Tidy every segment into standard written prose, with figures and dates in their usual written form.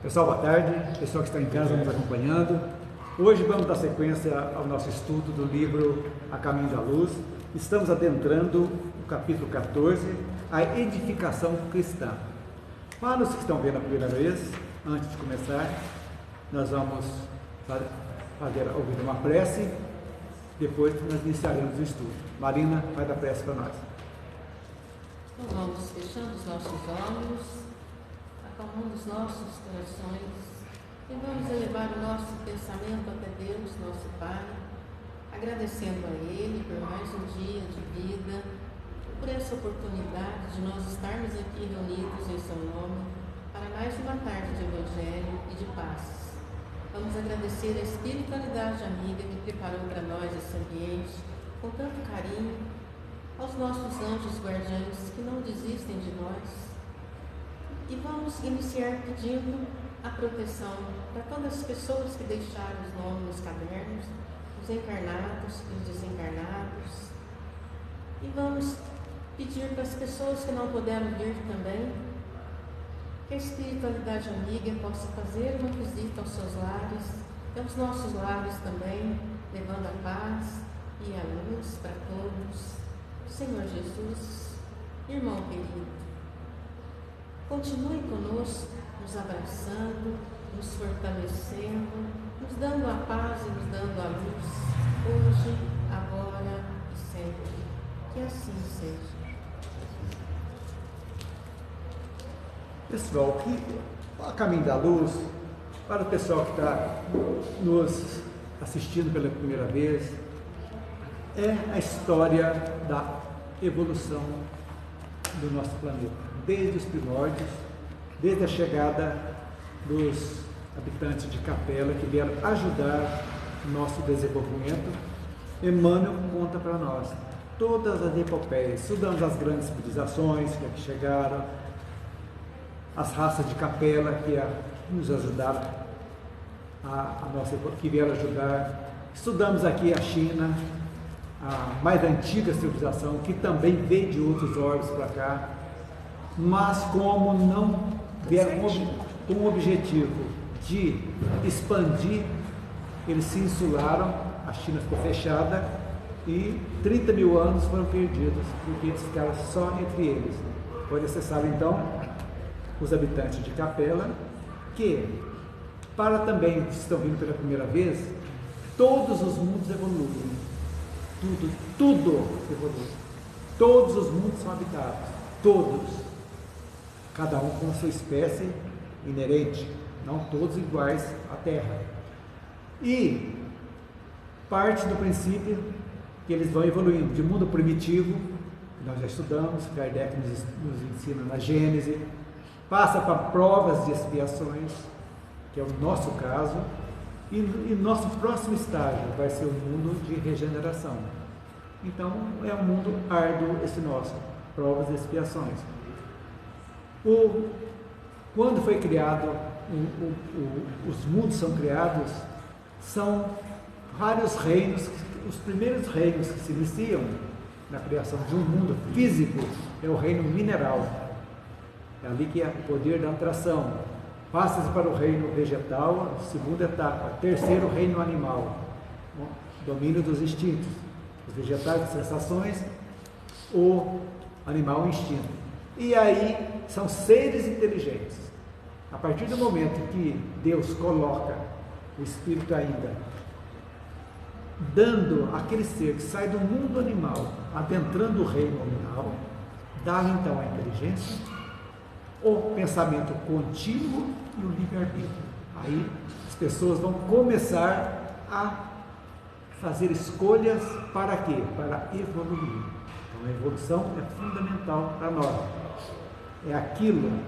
Pessoal, boa tarde. Pessoal que está em casa nos acompanhando. Hoje vamos dar sequência ao nosso estudo do livro A Caminho da Luz. Estamos adentrando o capítulo 14, a edificação cristã. Para os que estão vendo a primeira vez, antes de começar, nós vamos ouvir uma prece, depois nós iniciaremos o estudo. Marina, faz a prece para nós. Então vamos fechando os nossos olhos, acalmando os nossos corações e vamos elevar o nosso pensamento até Deus, nosso Pai, agradecendo a Ele por mais um dia de vida, por essa oportunidade de nós estarmos aqui reunidos em Seu nome para mais uma tarde de Evangelho e de paz. Vamos agradecer a espiritualidade amiga que preparou para nós esse ambiente com tanto carinho, aos nossos anjos guardiães que não desistem de nós. E vamos iniciar pedindo a proteção para todas as pessoas que deixaram os nomes nos cadernos, os encarnados e os desencarnados. E vamos pedir para as pessoas que não puderam vir também, que a espiritualidade amiga possa fazer uma visita aos seus lares, e aos nossos lares também, levando a paz e a luz para todos. Senhor Jesus, irmão querido, continue conosco, nos abraçando, nos fortalecendo, nos dando a paz e nos dando a luz, hoje, agora e sempre. Que assim seja. Pessoal, a Caminho da Luz, para o pessoal que está nos assistindo pela primeira vez, é a história da evolução do nosso planeta, desde os primórdios, desde a chegada dos habitantes de Capela que vieram ajudar o nosso desenvolvimento. Emmanuel conta para nós todas as epopeias, estudamos as grandes civilizações que aqui chegaram, as raças de Capela que nos ajudaram, que vieram ajudar. Estudamos aqui a China, a mais antiga civilização, que também veio de outros orbes para cá, mas como não vieram com o objetivo de expandir, eles se insularam, a China ficou fechada e 30 mil anos foram perdidos, porque eles ficaram só entre eles. Foi necessário então os habitantes de Capela, que, para também que estão vindo pela primeira vez, todos os mundos evoluem. Tudo evolui. Todos os mundos são habitados. Todos. Cada um com a sua espécie inerente. Não todos iguais à Terra. E parte do princípio que eles vão evoluindo. De mundo primitivo, que nós já estudamos, Kardec nos ensina na Gênese. Passa para provas de expiações, que é o nosso caso. E nosso próximo estágio vai ser o mundo de regeneração. Então, é um mundo árduo esse nosso, provas e expiações. Quando foi criado, os mundos são criados, são vários reinos. Os primeiros reinos que se iniciam na criação de um mundo físico é o reino mineral. É ali que é o poder da atração. Passa-se para o reino vegetal, segunda etapa. Terceiro, reino animal, domínio dos instintos. Os vegetais, as sensações, o animal, o instinto. E aí, são seres inteligentes. A partir do momento que Deus coloca o espírito ainda, dando aquele ser que sai do mundo animal, adentrando o reino animal, dá então a inteligência, o pensamento contínuo e o livre-arbítrio. Aí as pessoas vão começar a fazer escolhas para quê? Para evoluir. Então a evolução é fundamental para nós. É aquilo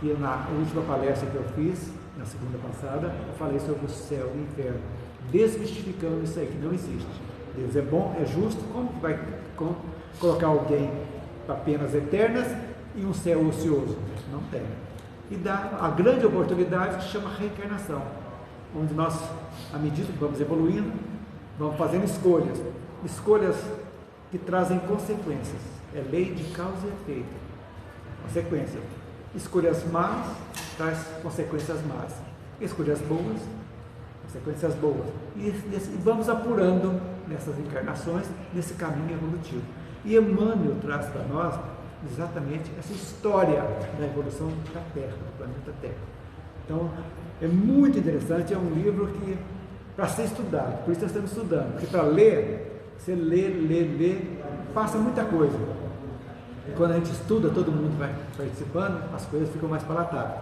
que na última palestra que eu fiz, na segunda passada, eu falei sobre o céu e o inferno, desmistificando isso aí, que não existe. Deus é bom, é justo, como que vai colocar alguém para penas eternas e um céu ocioso? Não tem. E dá a grande oportunidade que se chama reencarnação, onde nós, à medida que vamos evoluindo, vamos fazendo escolhas que trazem consequências. É lei de causa e efeito. Consequência. escolhas más traz consequências más, escolhas boas, consequências boas. E vamos apurando nessas encarnações, nesse caminho evolutivo. E Emmanuel traz para nós exatamente essa história da evolução da Terra, do planeta Terra. Então, é muito interessante, é um livro que, para ser estudado, por isso nós estamos estudando, porque para ler, você lê, passa muita coisa. E quando a gente estuda, todo mundo vai participando, as coisas ficam mais palatáveis.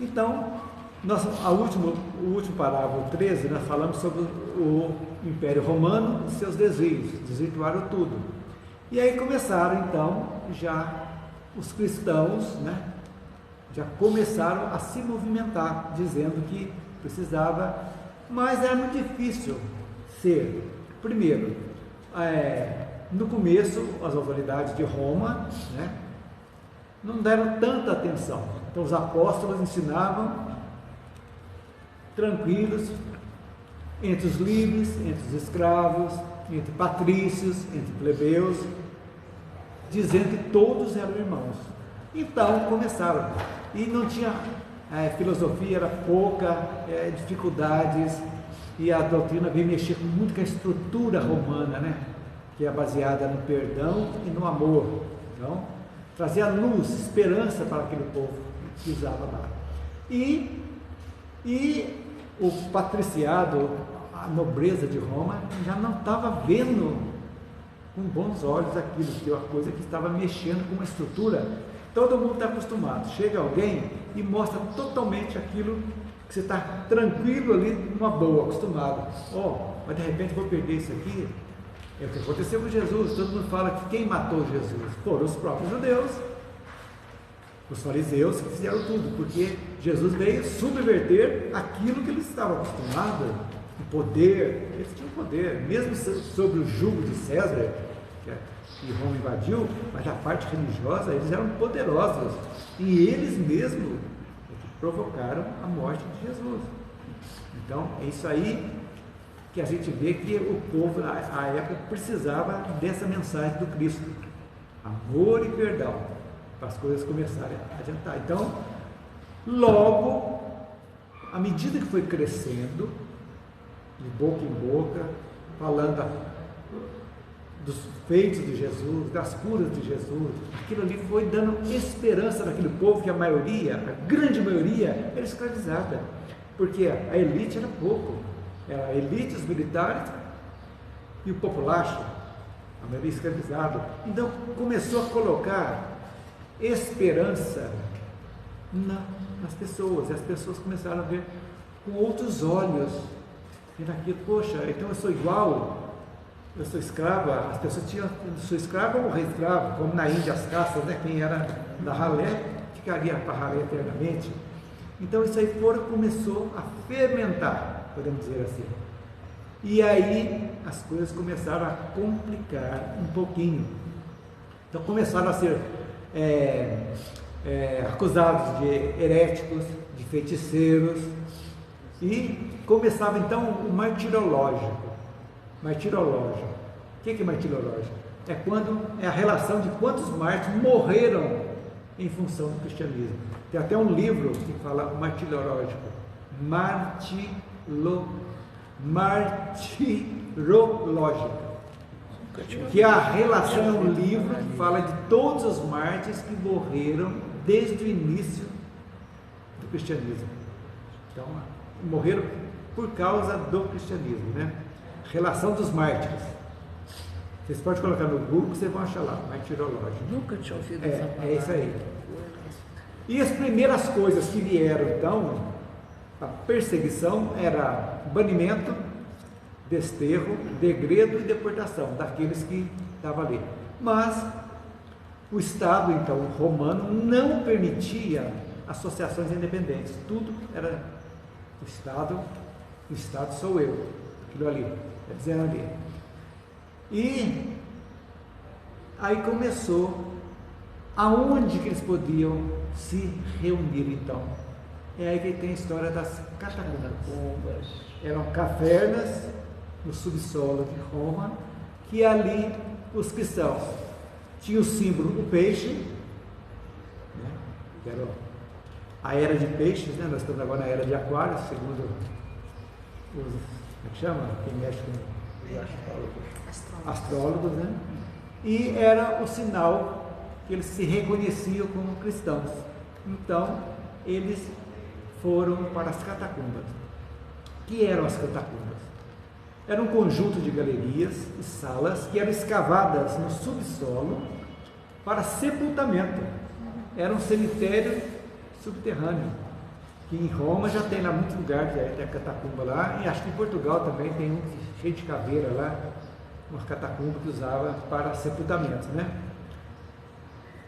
Então, o último parágrafo 13, nós falamos sobre o Império Romano e seus desvios, desvirtuaram tudo. E aí começaram então, já os cristãos, né, já começaram a se movimentar, dizendo que precisava, mas era muito difícil ser, primeiro, no começo, as autoridades de Roma, né, não deram tanta atenção. Então os apóstolos ensinavam tranquilos, entre os livres, entre os escravos, entre patrícios, entre plebeus, dizendo que todos eram irmãos. Então começaram, e não tinha filosofia, era pouca, dificuldades, e a doutrina veio mexer muito com a estrutura romana, né? Que é baseada no perdão e no amor. Então, trazia luz, esperança para aquele povo que usava lá. E o patriciado, a nobreza de Roma, já não estava vendo com bons olhos aquilo, que é uma coisa que estava mexendo com uma estrutura. Todo mundo está acostumado. Chega alguém e mostra totalmente aquilo que você está tranquilo ali, numa boa, acostumado. Mas de repente vou perder isso aqui. É o que aconteceu com Jesus. Todo mundo fala que quem matou Jesus foram os próprios judeus, os fariseus, que fizeram tudo, porque Jesus veio subverter aquilo que eles estavam acostumados, o poder. Eles tinham poder, mesmo sobre o jugo de César, que Roma invadiu, mas a parte religiosa, eles eram poderosos, e eles mesmos provocaram a morte de Jesus. Então, é isso aí que a gente vê que o povo, na época, precisava dessa mensagem do Cristo, amor e perdão, para as coisas começarem a adiantar. Então, logo, à medida que foi crescendo, de boca em boca, falando dos feitos de Jesus, das curas de Jesus, aquilo ali foi dando esperança naquele povo, que a maioria, a grande maioria, era escravizada, porque a elite era pouco, era a elite, os militares e o populacho, a maioria escravizada. Então começou a colocar esperança nas pessoas, e as pessoas começaram a ver com outros olhos, e naquilo, poxa, então eu sou igual, eu sou escrava. As pessoas tinham, eu sou escravo ou morrer escravo, como na Índia as caças, né? Quem era da ralé ficaria para a ralé eternamente. Então isso aí começou a fermentar, podemos dizer assim. E aí as coisas começaram a complicar um pouquinho. Então começaram a ser acusados de heréticos, de feiticeiros, e começava então o martirológico. Martirológico. O que é martirológico? É quando é a relação de quantos mártires morreram em função do cristianismo. Tem até um livro que fala martirológico, martirológico, que a relação é um livro que fala de todos os mártires que morreram desde o início do cristianismo. Então, morreram por causa do cristianismo, né? Relação dos mártires. Vocês podem colocar no Google, vocês vão achar lá, martirológico. Nunca tinha ouvido essa palavra. É isso aí. E as primeiras coisas que vieram, então, a perseguição era banimento, desterro, degredo e deportação daqueles que estavam ali. Mas o Estado, então, romano, não permitia associações independentes. Tudo era o Estado sou eu, aquilo ali, quer dizer ali. E aí começou, aonde que eles podiam se reunir então? É aí que tem a história das catacumbas. Eram cavernas no subsolo de Roma, que ali os cristãos tinham o símbolo do peixe, né? que era a era de peixes, né? Nós estamos agora na era de aquários, segundo os, como é que chama? Quem mexe com astrólogos, né? E era o sinal que eles se reconheciam como cristãos. Então, eles foram para as catacumbas. O que eram as catacumbas? Era um conjunto de galerias e salas que eram escavadas no subsolo para sepultamento. Era um cemitério subterrâneo, que em Roma já tem lá muitos lugares, tem a catacumba lá, e acho que em Portugal também tem um cheio de caveira lá, uma catacumba que usava para sepultamentos, né?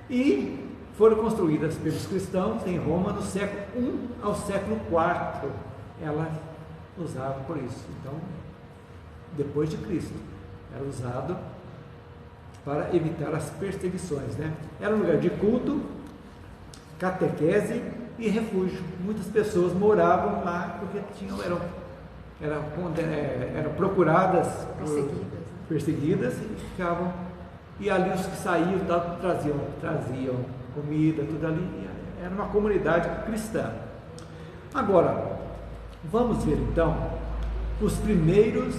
E foram construídas pelos cristãos em Roma no século I ao século IV, elas usavam por isso. Então, depois de Cristo, era usado para evitar as perseguições, né? Era um lugar de culto, catequese e refúgio. Muitas pessoas moravam lá porque eram procuradas, perseguidas e ficavam, e ali os que saíam traziam comida, tudo ali, era uma comunidade cristã. Agora, vamos ver então os primeiros,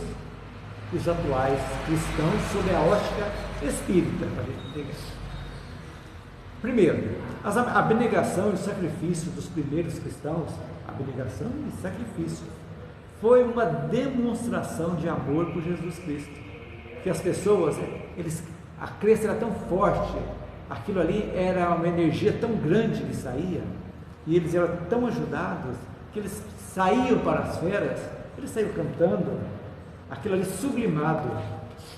os atuais cristãos sob a ótica espírita, para a gente entender. Primeiro, a abnegação e o sacrifício dos primeiros cristãos, abnegação e sacrifício, foi uma demonstração de amor por Jesus Cristo. Que as pessoas, a crença era tão forte, aquilo ali era uma energia tão grande que saía, e eles eram tão ajudados, que eles saíam para as feras, eles saíam cantando, aquilo ali sublimado,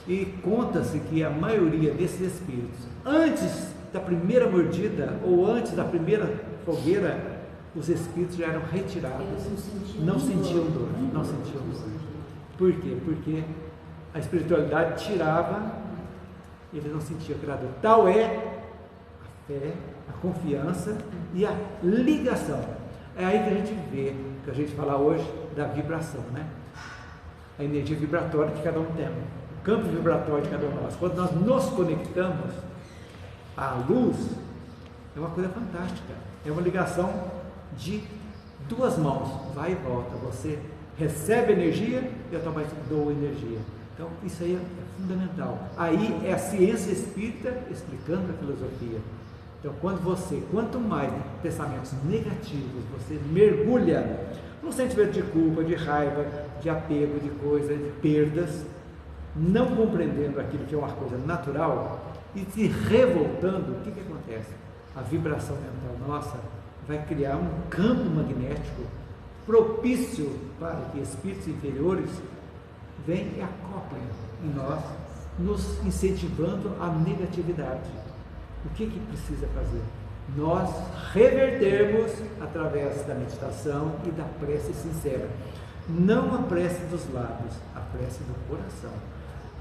e conta-se que a maioria desses espíritos, antes da primeira mordida, ou antes da primeira fogueira, os espíritos já eram retirados, não sentiam dor. Por quê? Porque a espiritualidade tirava, eles não sentiam aquela dor. Tal é a fé, a confiança e a ligação. É aí que a gente vê, que a gente fala hoje da vibração, né? A energia vibratória que cada um tem, o campo vibratório de cada um de nós. Quando nós nos conectamos à luz, é uma coisa fantástica, é uma ligação de duas mãos, vai e volta, você recebe energia e automaticamente doa energia. Então isso aí é fundamental. Aí é a ciência espírita explicando a filosofia. Então quanto mais pensamentos negativos você mergulha no sentimento de culpa, de raiva, de apego, de coisas, de perdas, não compreendendo aquilo que é uma coisa natural e se revoltando, o que acontece? A vibração mental nossa vai criar um campo magnético propício para que espíritos inferiores venham e acoplem em nós, nos incentivando a negatividade. O que precisa fazer? Nós revertermos através da meditação e da prece sincera. Não a prece dos lábios, a prece do coração.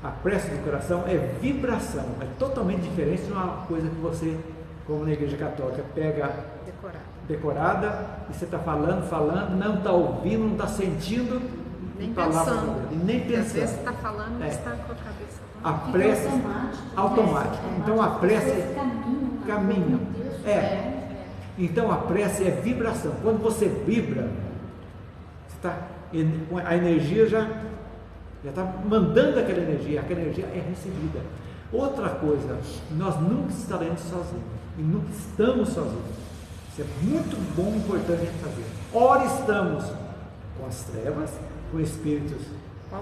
A prece do coração é vibração, é totalmente diferente de uma coisa que você, como na igreja católica, pega decorada e você está falando, não está ouvindo, não está sentindo, nem pensando. Nem pensando. Às vezes está falando, mas está com a cabeça. A prece automática. Então a prece caminha. Então a prece é vibração. Quando você vibra, a energia já está mandando aquela energia é recebida. Outra coisa, nós nunca estaremos sozinhos e nunca estamos sozinhos. Isso é muito bom e importante a gente fazer. Ora estamos com as trevas, com espíritos. Com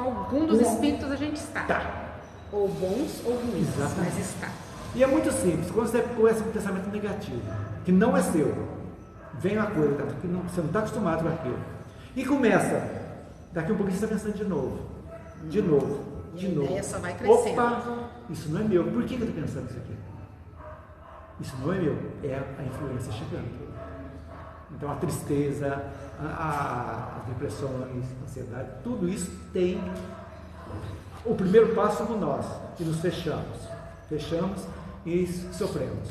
algum dos espíritos a gente está. Ou bons ou ruins, exatamente. Mas está. E é muito simples, quando você começa com um pensamento negativo, que não é seu, vem uma coisa que você não está acostumado com aquilo, e começa, daqui a um pouquinho você está pensando de novo. A ideia só vai crescendo. Opa, isso não é meu, por que eu estou pensando isso aqui? Isso não é meu, é a influência chegando. Então a tristeza, as depressões, a ansiedade, tudo isso tem. O primeiro passo somos nós, que nos fechamos e sofremos.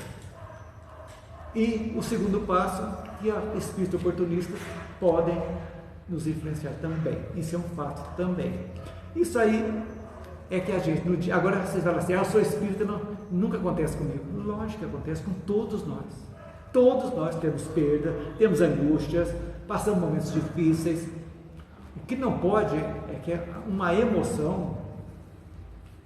E o segundo passo, que espíritos oportunistas podem nos influenciar também. Isso é um fato também. Isso aí é que a gente, no dia, agora vocês falam assim, eu sou espírita, nunca acontece comigo. Lógico que acontece com todos nós. Todos nós temos perda, temos angústias, passamos momentos difíceis. O que não pode é que uma emoção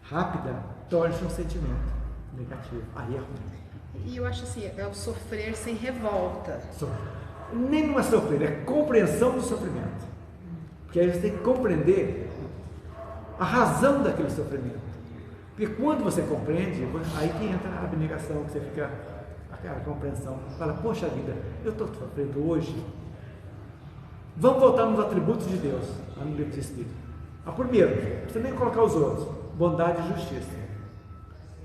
rápida torne-se um sentimento negativo. Aí é ruim. E eu acho assim, é o sofrer sem revolta. Nem não é sofrer, é compreensão do sofrimento. Porque aí você tem que compreender a razão daquele sofrimento. Porque quando você compreende, aí que entra a abnegação, que você fica, aquela compreensão, fala, poxa vida, eu estou sofrendo hoje. Vamos voltar nos atributos de Deus, lá no livro de Espírito. Primeiro, não precisa nem colocar os outros, bondade e justiça.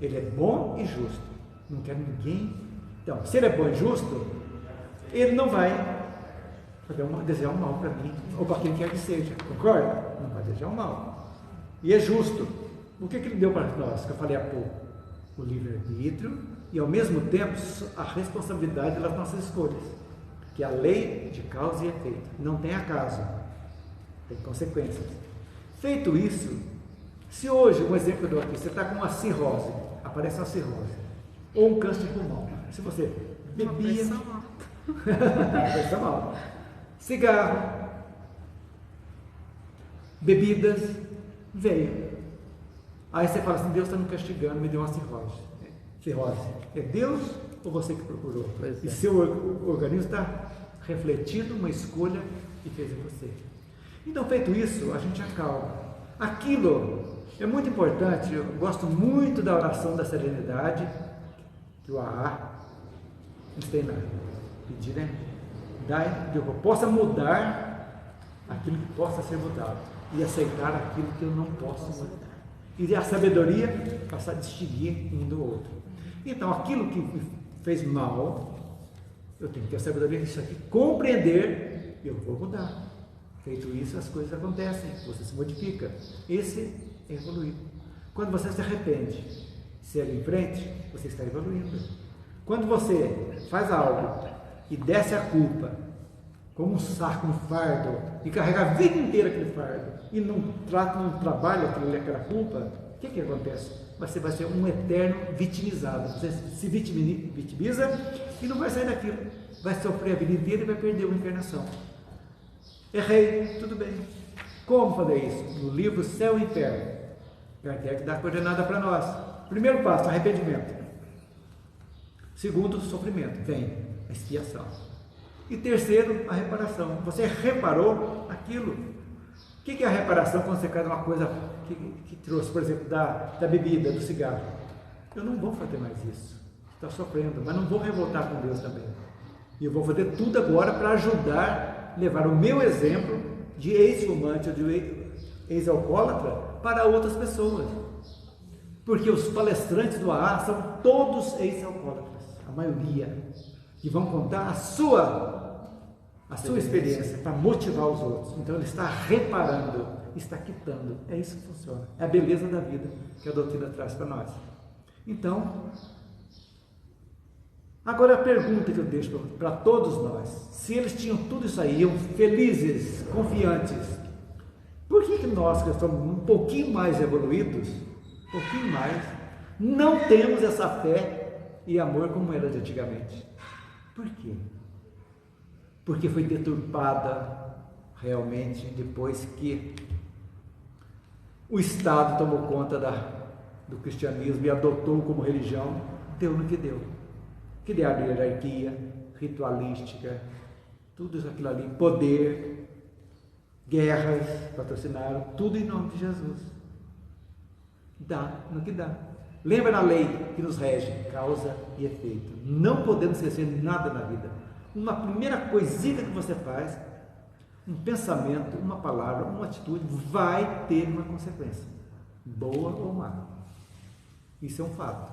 Ele é bom e justo, não quer ninguém. Então, se ele é bom e justo, ele não vai desejar o mal para mim, ou para quem quer que seja, concorda? Não vai desejar o mal. E é justo. O que ele deu para nós, que eu falei há pouco? O livre-arbítrio e, ao mesmo tempo, a responsabilidade das nossas escolhas, que é a lei de causa e efeito. Não tem acaso, tem consequências. Feito isso, se hoje, um exemplo que eu dou aqui, você está com uma cirrose, aparece uma cirrose, ou um câncer de pulmão, se você bebia, pressão alta, cigarro, bebidas, veio. Aí você fala assim, Deus está me castigando, me deu uma cirrose. Cirrose. É Deus ou você que procurou? E seu organismo está refletindo uma escolha que fez em você. Então, feito isso, a gente acalma. Aquilo é muito importante, eu gosto muito da oração da serenidade, que o AA nos tem lá. Pedir, né? Que eu possa mudar aquilo que possa ser mudado e aceitar aquilo que eu não posso mudar. E a sabedoria passar a distinguir um do outro. Então, aquilo que me fez mal, eu tenho que ter a sabedoria disso aqui, compreender, eu vou mudar. Feito isso, as coisas acontecem, você se modifica. Esse é evoluir. Quando você se arrepende, segue em frente, você está evoluindo. Quando você faz algo e desce a culpa, como um saco, um fardo, e carrega a vida inteira aquele fardo, e não trata, não trabalha aquela culpa, o que acontece? Você vai ser um eterno vitimizado. Você se vitimiza e não vai sair daquilo. Vai sofrer a vida inteira e vai perder uma encarnação. Errei, tudo bem. Como fazer isso? No livro Céu e Inferno, Kardec dá a coordenada para nós. Primeiro passo, arrependimento. Segundo, sofrimento, vem a expiação. E terceiro, a reparação. Você reparou aquilo. O que é a reparação quando você cai numa coisa que trouxe, por exemplo, da bebida, do cigarro? Eu não vou fazer mais isso. Está sofrendo, mas não vou revoltar com Deus também. E eu vou fazer tudo agora para ajudar, levar o meu exemplo de ex-fumante ou de ex-alcoólatra para outras pessoas. Porque os palestrantes do AA são todos ex-alcoólatras, a maioria, que vão contar a sua experiência para motivar os outros. Então ele está reparando, está quitando. É isso que funciona. É a beleza da vida que a doutrina traz para nós. Então, agora a pergunta que eu deixo para todos nós: se eles tinham tudo isso aí, iam felizes, confiantes, por que nós que somos um pouquinho mais evoluídos, não temos essa fé e amor como era de antigamente? Por quê? Porque foi deturpada realmente depois que o Estado tomou conta do cristianismo e adotou como religião, deu no que deu. Criaram hierarquia, ritualística, tudo isso aquilo ali, poder, guerras, patrocinaram, tudo em nome de Jesus. Dá no que dá. Lembra da lei que nos rege, causa e efeito. Não podemos esquecer nada na vida. Uma primeira coisinha que você faz, um pensamento, uma palavra, uma atitude, vai ter uma consequência, boa ou má. Isso é um fato.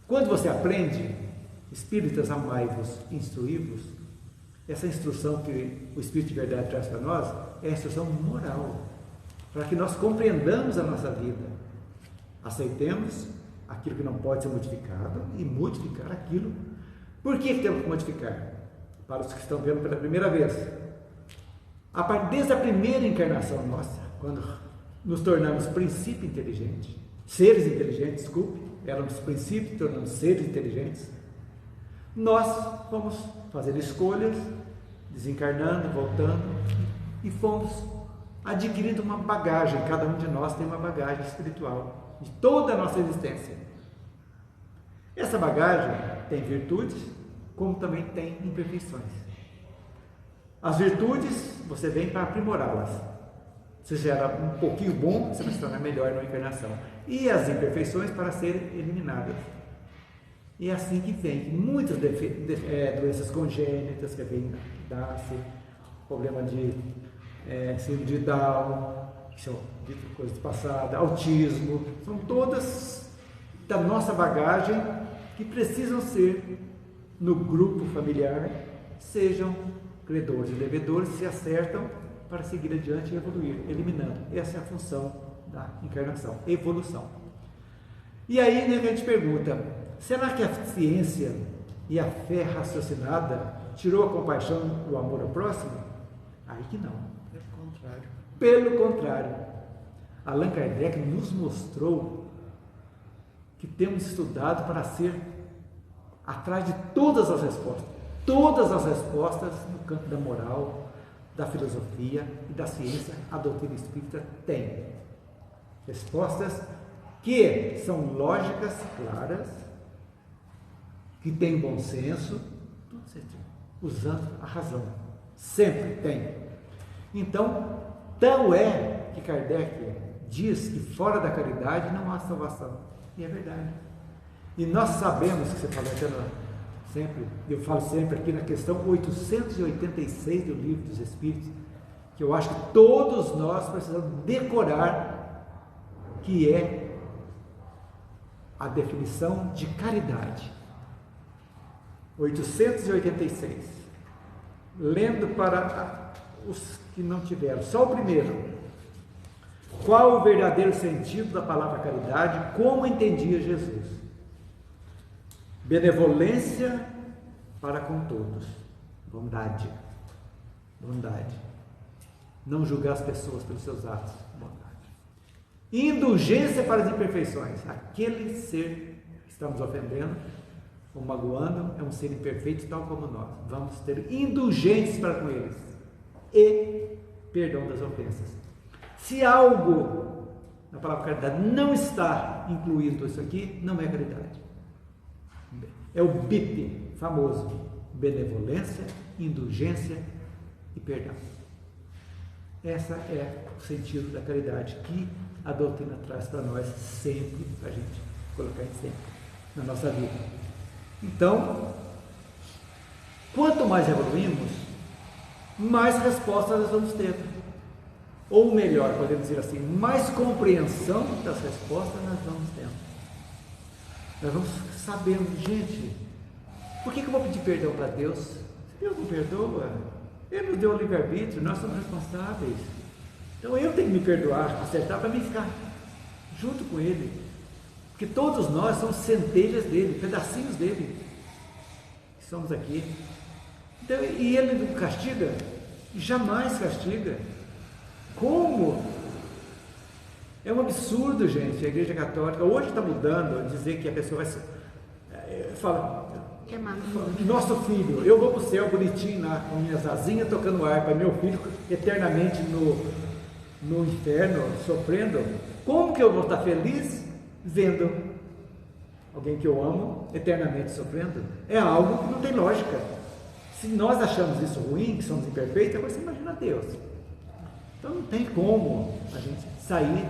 Quando você aprende, espíritas, amai-vos, instruí-vos, essa instrução que o Espírito de Verdade traz para nós é a instrução moral, para que nós compreendamos a nossa vida, aceitemos aquilo que não pode ser modificado e modificar aquilo. Por que temos que modificar? Para os que estão vendo pela primeira vez, desde a primeira encarnação nossa, quando nos tornamos princípio inteligente, seres inteligentes, éramos princípios, tornamos seres inteligentes, Nós fomos fazendo escolhas, desencarnando, voltando, e fomos adquirindo uma bagagem. Cada um de nós tem uma bagagem espiritual de toda a nossa existência. Essa bagagem tem virtudes, como também tem imperfeições. As virtudes, você vem para aprimorá-las. Você já era um pouquinho bom, você vai se tornar melhor na encarnação. E as imperfeições para serem eliminadas. E é assim que vem muitas doenças congênitas, que vem nasce, problema de síndrome de Down, que são coisas passadas, autismo, são todas da nossa bagagem que precisam ser, no grupo familiar, sejam credores e devedores, se acertam para seguir adiante e evoluir, eliminando. Essa é a função da encarnação, evolução. E aí, né, a gente pergunta, será que a ciência e a fé raciocinada tirou a compaixão do amor ao próximo? Aí que não. Pelo contrário. Pelo contrário. Allan Kardec nos mostrou que temos estudado para ser atrás de todas as respostas. Todas as respostas no campo da moral, da filosofia e da ciência, a doutrina espírita tem. Respostas que são lógicas, claras, que têm bom senso, tudo certinho, usando a razão. Sempre tem. Então, tão é que Kardec diz que fora da caridade não há salvação. E é verdade. E nós sabemos que você fala sempre, eu falo sempre aqui na questão 886 do Livro dos Espíritos, que eu acho que todos nós precisamos decorar, que é a definição de caridade. 886. Lendo para os que não tiveram, só o primeiro. Qual o verdadeiro sentido da palavra caridade? Como entendia Jesus? Benevolência para com todos, bondade, não julgar as pessoas pelos seus atos, bondade, indulgência para as imperfeições. Aquele ser que estamos ofendendo ou magoando é um ser imperfeito tal como nós, vamos ter indulgência para com eles e perdão das ofensas. Se algo na palavra caridade não está incluído isso aqui, não é caridade. É o BIP famoso: benevolência, indulgência e perdão. Esse é o sentido da caridade que a doutrina traz para nós sempre, para a gente colocar em sempre na nossa vida. Então, quanto mais evoluímos, mais respostas nós vamos ter. Ou melhor, podemos dizer assim, mais compreensão das respostas nós vamos tendo. Nós vamos sabendo, gente, por que eu vou pedir perdão para Deus? Se Deus não perdoa, Ele nos deu o livre-arbítrio, nós somos responsáveis. Então eu tenho que me perdoar, acertar para mim ficar junto com Ele. Porque todos nós somos centelhas dele, pedacinhos dele. Somos aqui. Então, e Ele não castiga? Jamais castiga. Como? É um absurdo, gente, a Igreja Católica hoje está mudando, dizer que a pessoa vai fala, nosso filho, eu vou para o céu bonitinho lá com minhas asinhas tocando harpa, meu filho eternamente no inferno sofrendo. Como que eu vou estar feliz vendo alguém que eu amo eternamente sofrendo? É algo que não tem lógica. Se nós achamos isso ruim, que somos imperfeitos, agora você imagina Deus. Então não tem como a gente sair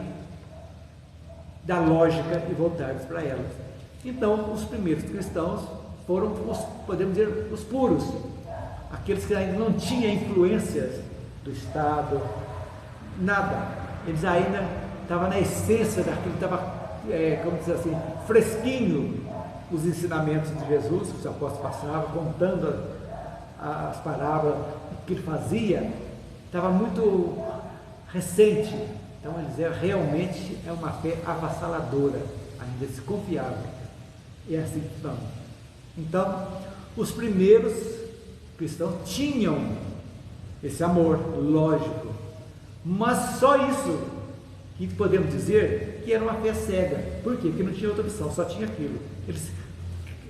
da lógica e voltarmos para ela. Então, os primeiros cristãos foram, podemos dizer, os puros, aqueles que ainda não tinham influências do Estado, nada. Eles ainda estavam na essência daquilo, estava, como dizer assim, fresquinho os ensinamentos de Jesus, que os apóstolos passavam, contando as parábolas, o que ele fazia, estava muito recente. Então eles realmente é uma fé avassaladora, ainda se confiava. É assim que estamos. Então, os primeiros cristãos tinham esse amor, lógico, mas só isso que podemos dizer que era uma fé cega. Por quê? Porque não tinha outra opção, só tinha aquilo.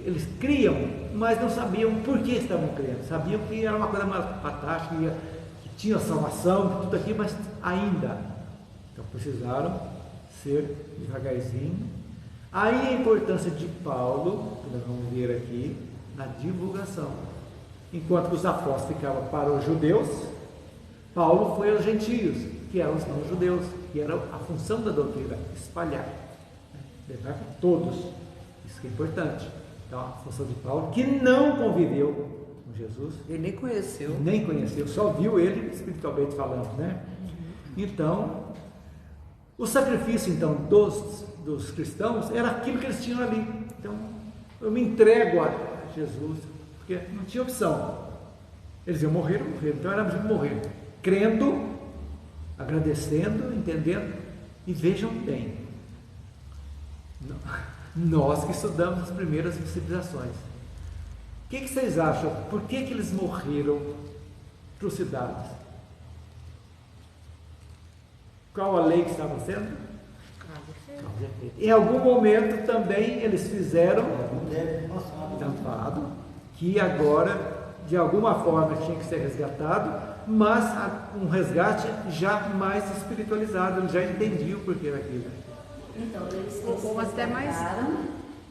eles criam, mas não sabiam por que estavam crendo. Sabiam que era uma coisa mais fantástica, que tinha salvação, tudo aqui, mas ainda. Então precisaram ser devagarzinho. Aí a importância de Paulo, que nós vamos ver aqui, na divulgação. Enquanto que os apóstolos ficavam para os judeus, Paulo foi aos gentios, que eram os não-judeus, que era a função da doutrina, espalhar, levar para todos. Isso que é importante. Então, a função de Paulo, que não conviveu com Jesus. Ele nem conheceu, só viu ele espiritualmente falando, né? Então, o sacrifício, então, dos cristãos era aquilo que eles tinham ali. Então, eu me entrego a Jesus, porque não tinha opção. Eles iam morrer, então era de morrer, crendo, agradecendo, entendendo. E vejam bem, nós que estudamos as primeiras civilizações, o que vocês acham? Por que eles morreram trucidados? Qual a lei que estava sendo? Em algum momento também eles fizeram tampado, que agora de alguma forma tinha que ser resgatado, mas um resgate já mais espiritualizado, eles já entendiam o porquê daquilo. Então, eles ou até mais,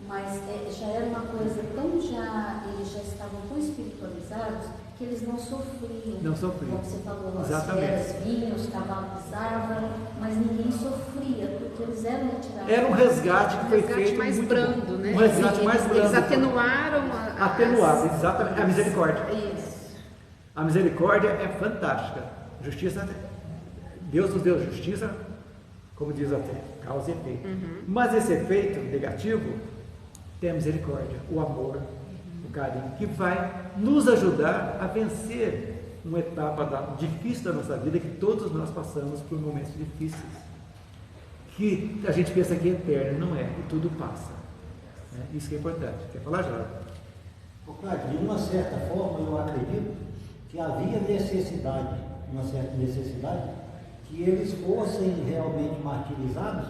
mas já era uma coisa eles já estavam tão espiritualizados que eles não sofriam. Não sofriam. Como você falou, exatamente. As feras vinham, os cavalos pisavam, mas ninguém sofria, porque eles eram retirados. Era um resgate que foi feito mais muito brando, bom. né? Um resgate mais brando. Eles atenuaram exatamente, a misericórdia. Isso. A misericórdia é fantástica. Justiça, Deus nos deu justiça, como diz até, causa e efeito. Mas esse efeito negativo tem a misericórdia, o amor, o carinho, que vai nos ajudar a vencer uma etapa difícil da nossa vida, que todos nós passamos por momentos difíceis, que a gente pensa que é eterno, não é, e tudo passa. Isso que é importante. Quer falar, Jorge? De uma certa forma, eu acredito que havia necessidade, uma certa necessidade, que eles fossem realmente martirizados,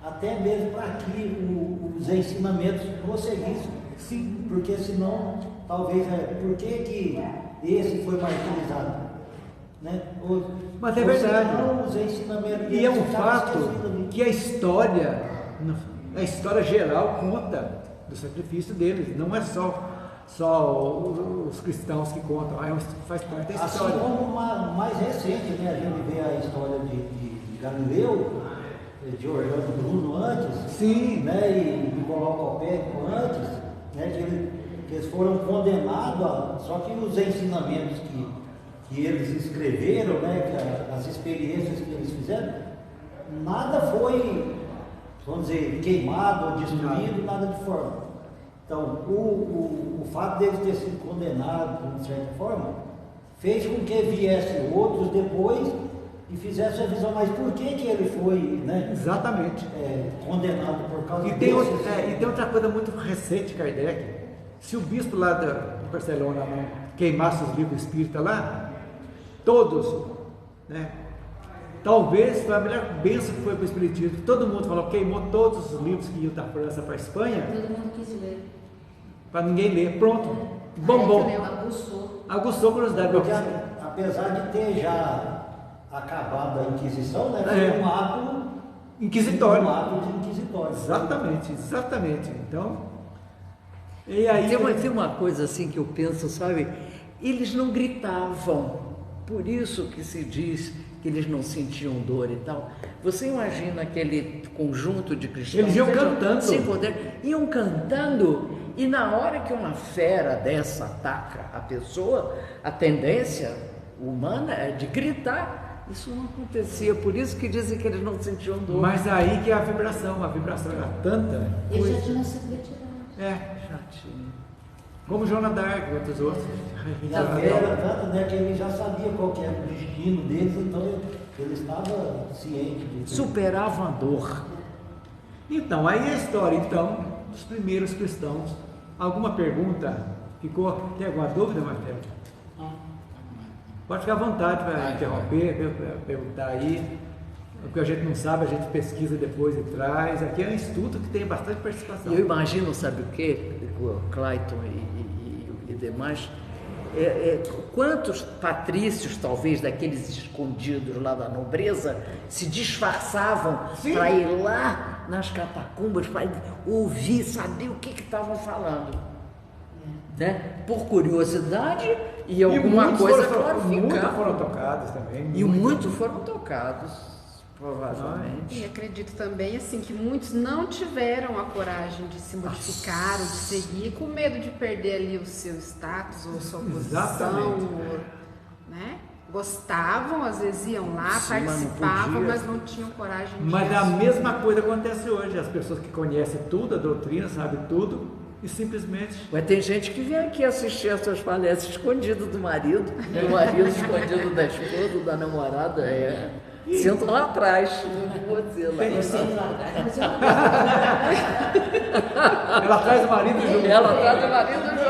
até mesmo para que os ensinamentos prosseguissem. Sim, porque senão, talvez, por que esse foi martirizado? Né? Mas é verdade. Senão, os ensinamentos e é um fato que a história geral conta do sacrifício deles, não é só os cristãos que contam, faz parte da história. Assim como mais recente, né? A gente vê a história de Galileu, de Orlando Bruno antes, sim, né? E Nicolau Copérnico antes, né? Que eles foram condenados, só que os ensinamentos que eles escreveram, né? As experiências que eles fizeram, nada foi, vamos dizer, queimado ou destruído, nada de forma. Então, o fato deles ter sido condenados, de certa forma, fez com que viessem outros depois e fizessem a visão, mas por que ele foi, né? Exatamente. Condenado por causa e tem outra coisa muito recente, Kardec. Se o bispo lá de Barcelona não queimasse os livros espíritas lá, todos, né? Talvez foi a melhor bênção que foi para o Espiritismo. Todo mundo falou, queimou todos os livros que iam da França para a Espanha. Todo mundo quis ler. Para ninguém ler. Pronto. Bombom. Aguçou a curiosidade. Porque, apesar de ter já acabado a Inquisição, né? Foi um ato inquisitório. Um ato de inquisitório. Exatamente. Então, e aí... Tem uma coisa assim que eu penso, sabe? Eles não gritavam. Por isso que se diz que eles não sentiam dor e tal. Você imagina aquele conjunto de cristãos... Eles iam cantando. Sem poder, iam cantando, e na hora que uma fera dessa ataca a pessoa, a tendência humana é de gritar. Isso não acontecia, por isso que dizem que eles não sentiam dor. Mas aí que é a vibração era tanta... Eles já tinham sido retirados. Já tinha. Como Joana d'Arc e outros outros. E a fé era tanta, né, que ele já sabia qual que era o destino deles, então ele estava ciente disso. Superavam a dor. Então, aí a história dos primeiros cristãos. Alguma pergunta? Tem alguma dúvida, Marcelo? Pode ficar à vontade para interromper, perguntar aí. O que a gente não sabe, a gente pesquisa depois e traz. Aqui é um estudo que tem bastante participação. Eu imagino, sabe o quê? O Clayton e demais, quantos patrícios, talvez, daqueles escondidos lá da nobreza, se disfarçavam para ir lá nas catacumbas, para ouvir, saber o que estavam falando. Né? Por curiosidade e alguma coisa clarificar. Muitos foram tocados também. E muitos foram tocados, provavelmente. E acredito também assim que muitos não tiveram a coragem de se modificar ou de seguir, com medo de perder ali o seu status ou sua posição, né? Gostavam, às vezes iam lá, participavam, mas não tinham coragem de... Mas a mesma coisa acontece hoje. As pessoas que conhecem tudo, a doutrina, sabem tudo, e simplesmente... Mas tem gente que vem aqui assistir as suas palestras escondido do marido escondido da esposa, da namorada, senta lá atrás, não vou dizer lá. Ela traz o marido junto. Ela traz o marido junto.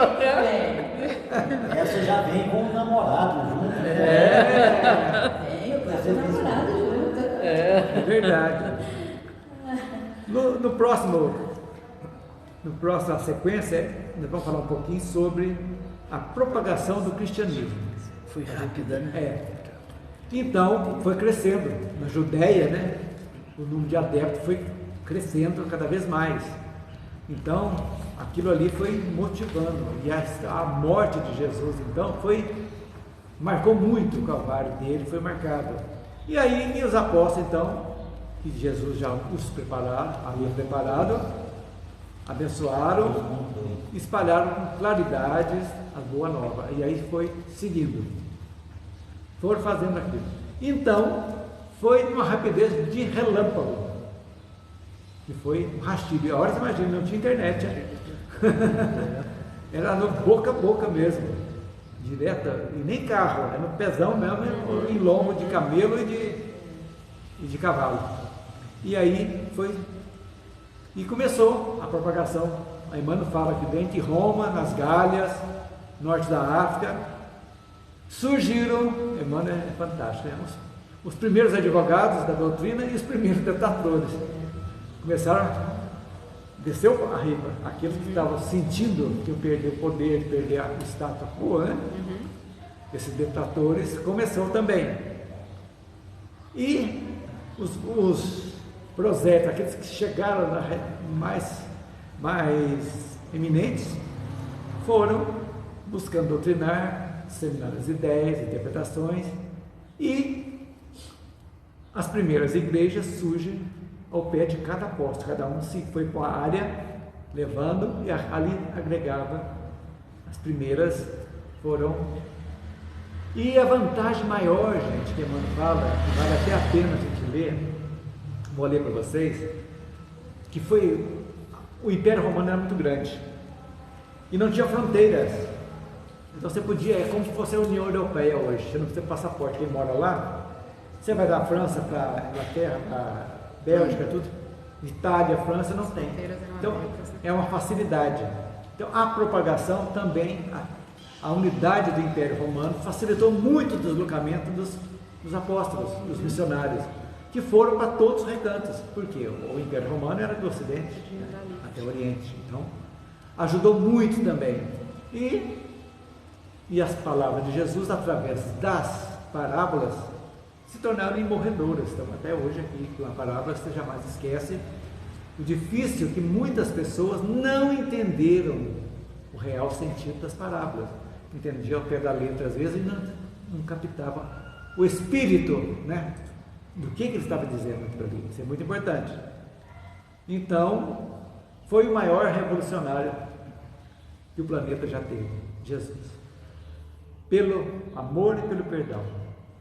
Essa já vem com o namorado junto. Eu trago o namorado junto. É verdade. No próximo sequência, nós vamos falar um pouquinho sobre a propagação do cristianismo. Foi rápida, né? Então, foi crescendo. Na Judéia, né, o número de adeptos foi crescendo cada vez mais. Então, aquilo ali foi motivando. E a morte de Jesus, então, marcou muito o calvário dele, foi marcado. E aí, os apóstolos, então, que Jesus já os havia preparado, abençoaram, espalharam com claridade a boa nova. E aí foi seguindo. Foram fazendo aquilo. Então, foi uma rapidez de relâmpago. Que foi um rastilho. A hora você imagina, não tinha internet. Era no boca a boca mesmo. Direta, e nem carro, era no pezão mesmo, em lombo de camelo e de cavalo. E aí foi. E começou a propagação. A Emmanuel fala que dentro de Roma, nas Gálias, norte da África, surgiram, Emmanuel é fantástico, né? Os primeiros advogados da doutrina e os primeiros detratores. Começaram a descer a riba, aqueles que estavam sentindo que iam perder o poder, perder o status quo, né? Esses detratores começou também. E os prosélitos, aqueles que chegaram mais eminentes, foram buscando doutrinar, disseminar as ideias, interpretações, e as primeiras igrejas surgem ao pé de cada apóstolo, cada um se foi para a área levando e ali agregava. As primeiras foram. E a vantagem maior, gente, que Emmanuel fala, que vale até a pena a gente ler, vou ler para vocês, que foi, o Império Romano era muito grande e não tinha fronteiras. Então você podia, é como se fosse a União Europeia hoje, você não precisa de passaporte. Quem mora lá, você vai da França para Inglaterra, para Bélgica, tudo, Itália, França, não tem. Então é uma facilidade. Então a propagação também, a unidade do Império Romano facilitou muito o deslocamento dos apóstolos, dos missionários, que foram para todos os recantos, porque o Império Romano era do Ocidente, né, até o Oriente. Então ajudou muito também. E as palavras de Jesus, através das parábolas, se tornaram imorredoras. Então, até hoje aqui, que uma parábola você jamais esquece. O difícil é que muitas pessoas não entenderam o real sentido das parábolas. Entendiam ao pé da letra às vezes e não captavam o espírito, né, do que ele estava dizendo aquilo ali. Isso é muito importante. Então, foi o maior revolucionário que o planeta já teve, Jesus. Pelo amor e pelo perdão,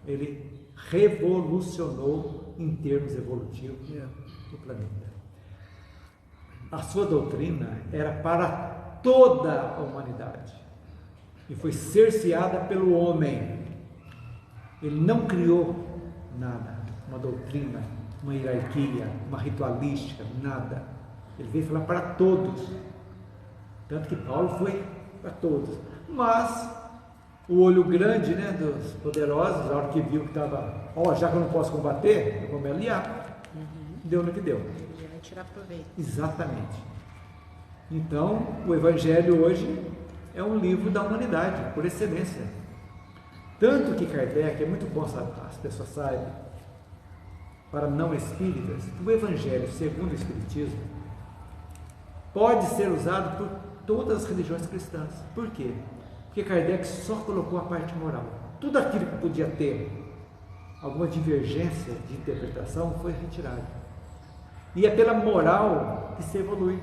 ele revolucionou em termos evolutivos o planeta. A sua doutrina era para toda a humanidade e foi cerceada pelo homem. Ele não criou nada, uma doutrina, uma hierarquia, uma ritualística, nada. Ele veio falar para todos, tanto que Paulo foi para todos, mas O olho grande, né, dos poderosos, a hora que viu que estava, já que eu não posso combater, eu vou me aliar. Deu no que deu. Ele vai tirar proveito. Exatamente. Então, o Evangelho hoje é um livro da humanidade, por excelência. Tanto que Kardec, é muito bom as pessoas saibam, para não espíritas, que o Evangelho, segundo o Espiritismo, pode ser usado por todas as religiões cristãs. Por quê? Porque Kardec só colocou a parte moral. Tudo aquilo que podia ter alguma divergência de interpretação foi retirado. E é pela moral que se evolui.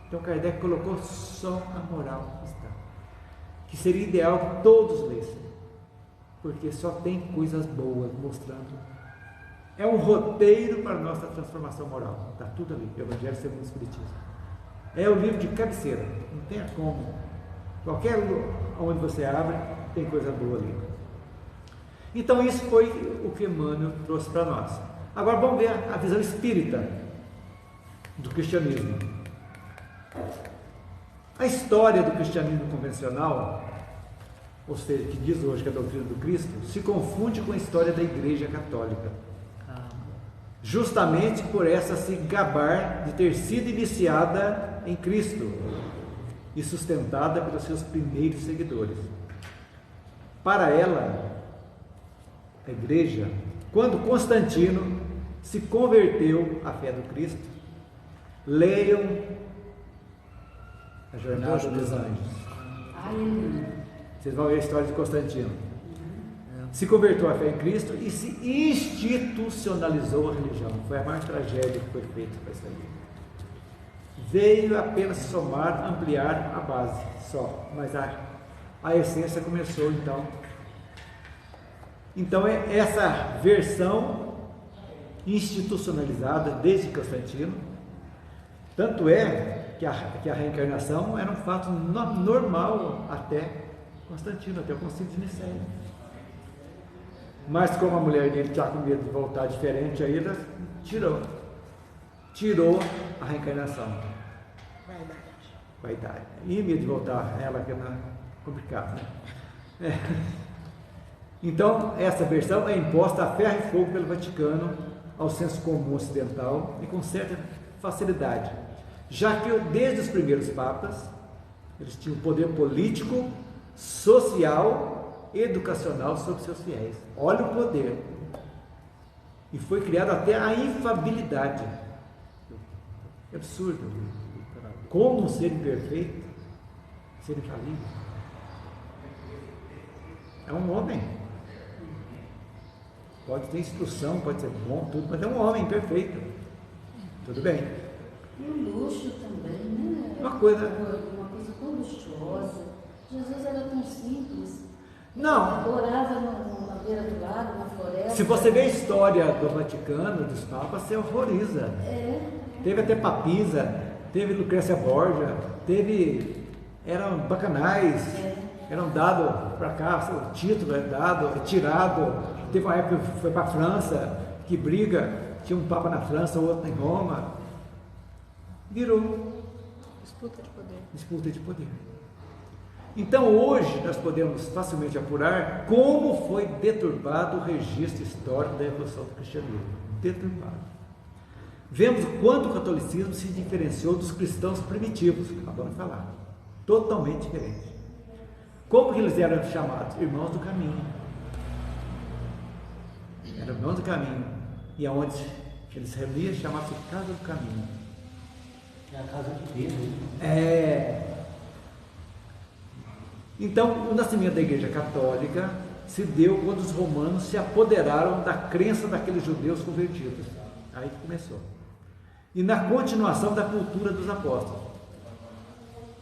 Então Kardec colocou só a moral cristã, que seria ideal que todos lessem, porque só tem coisas boas mostrando. É um roteiro para a nossa transformação moral. Está tudo ali, Evangelho segundo o Espiritismo. É o livro de cabeceira, não tem como. Qualquer onde você abre, tem coisa boa ali. Então isso foi o que Emmanuel trouxe para nós. Agora vamos ver a visão espírita do cristianismo. A história do cristianismo convencional, ou seja, que diz hoje que é a doutrina do Cristo, se confunde com a história da Igreja Católica. Justamente por essa se gabar de ter sido iniciada em Cristo e sustentada pelos seus primeiros seguidores. Para ela, a Igreja, quando Constantino se converteu à fé do Cristo, leiam a Jornada dos Anjos. Vocês vão ver a história de Constantino. Se converteu à fé em Cristo e se institucionalizou a religião. Foi a maior tragédia que foi feita para isso aí. Veio apenas somar, ampliar a base só, mas a essência começou então. Então é essa versão institucionalizada desde Constantino. Tanto é que a reencarnação era um fato normal até Constantino, até o Concílio de Nicéia. Mas como a mulher dele estava com medo de voltar diferente, aí ela tirou a reencarnação. Vaidade. E medo de voltar, ela que é complicado, né? Então, essa versão é imposta a ferro e fogo pelo Vaticano ao senso comum ocidental e com certa facilidade, já que desde os primeiros papas eles tinham poder político, social, educacional sobre seus fiéis. Olha o poder. E foi criado até a infabilidade. É absurdo. Como um ser imperfeito, ser infalível? É um homem. Pode ter instrução, pode ser bom, tudo, mas é um homem imperfeito. Tudo bem. E o luxo também, né? Uma coisa tão luxuosa. Jesus era tão simples. Não. Adorava na beira do lago, na floresta. Se você vê a história do Vaticano, dos papas, você horroriza. Teve até papisa, teve Lucrécia Borgia, eram bacanais, eram dados para cá, o título é dado, é tirado. Teve uma época que foi para a França, que briga, tinha um papa na França, outro em Roma. Virou disputa de poder. Então hoje nós podemos facilmente apurar como foi deturbado o registro histórico da evolução do cristianismo. Deturbado. Vemos o quanto o catolicismo se diferenciou dos cristãos primitivos, que acabamos de falar. Totalmente diferente. Como que eles eram chamados? Irmãos do caminho. Eram irmãos do caminho. E aonde eles se reuniam, chamava-se Casa do Caminho. É a casa de Pedro. Então, o nascimento da Igreja Católica se deu quando os romanos se apoderaram da crença daqueles judeus convertidos. Aí que começou. E na continuação da cultura dos apóstolos.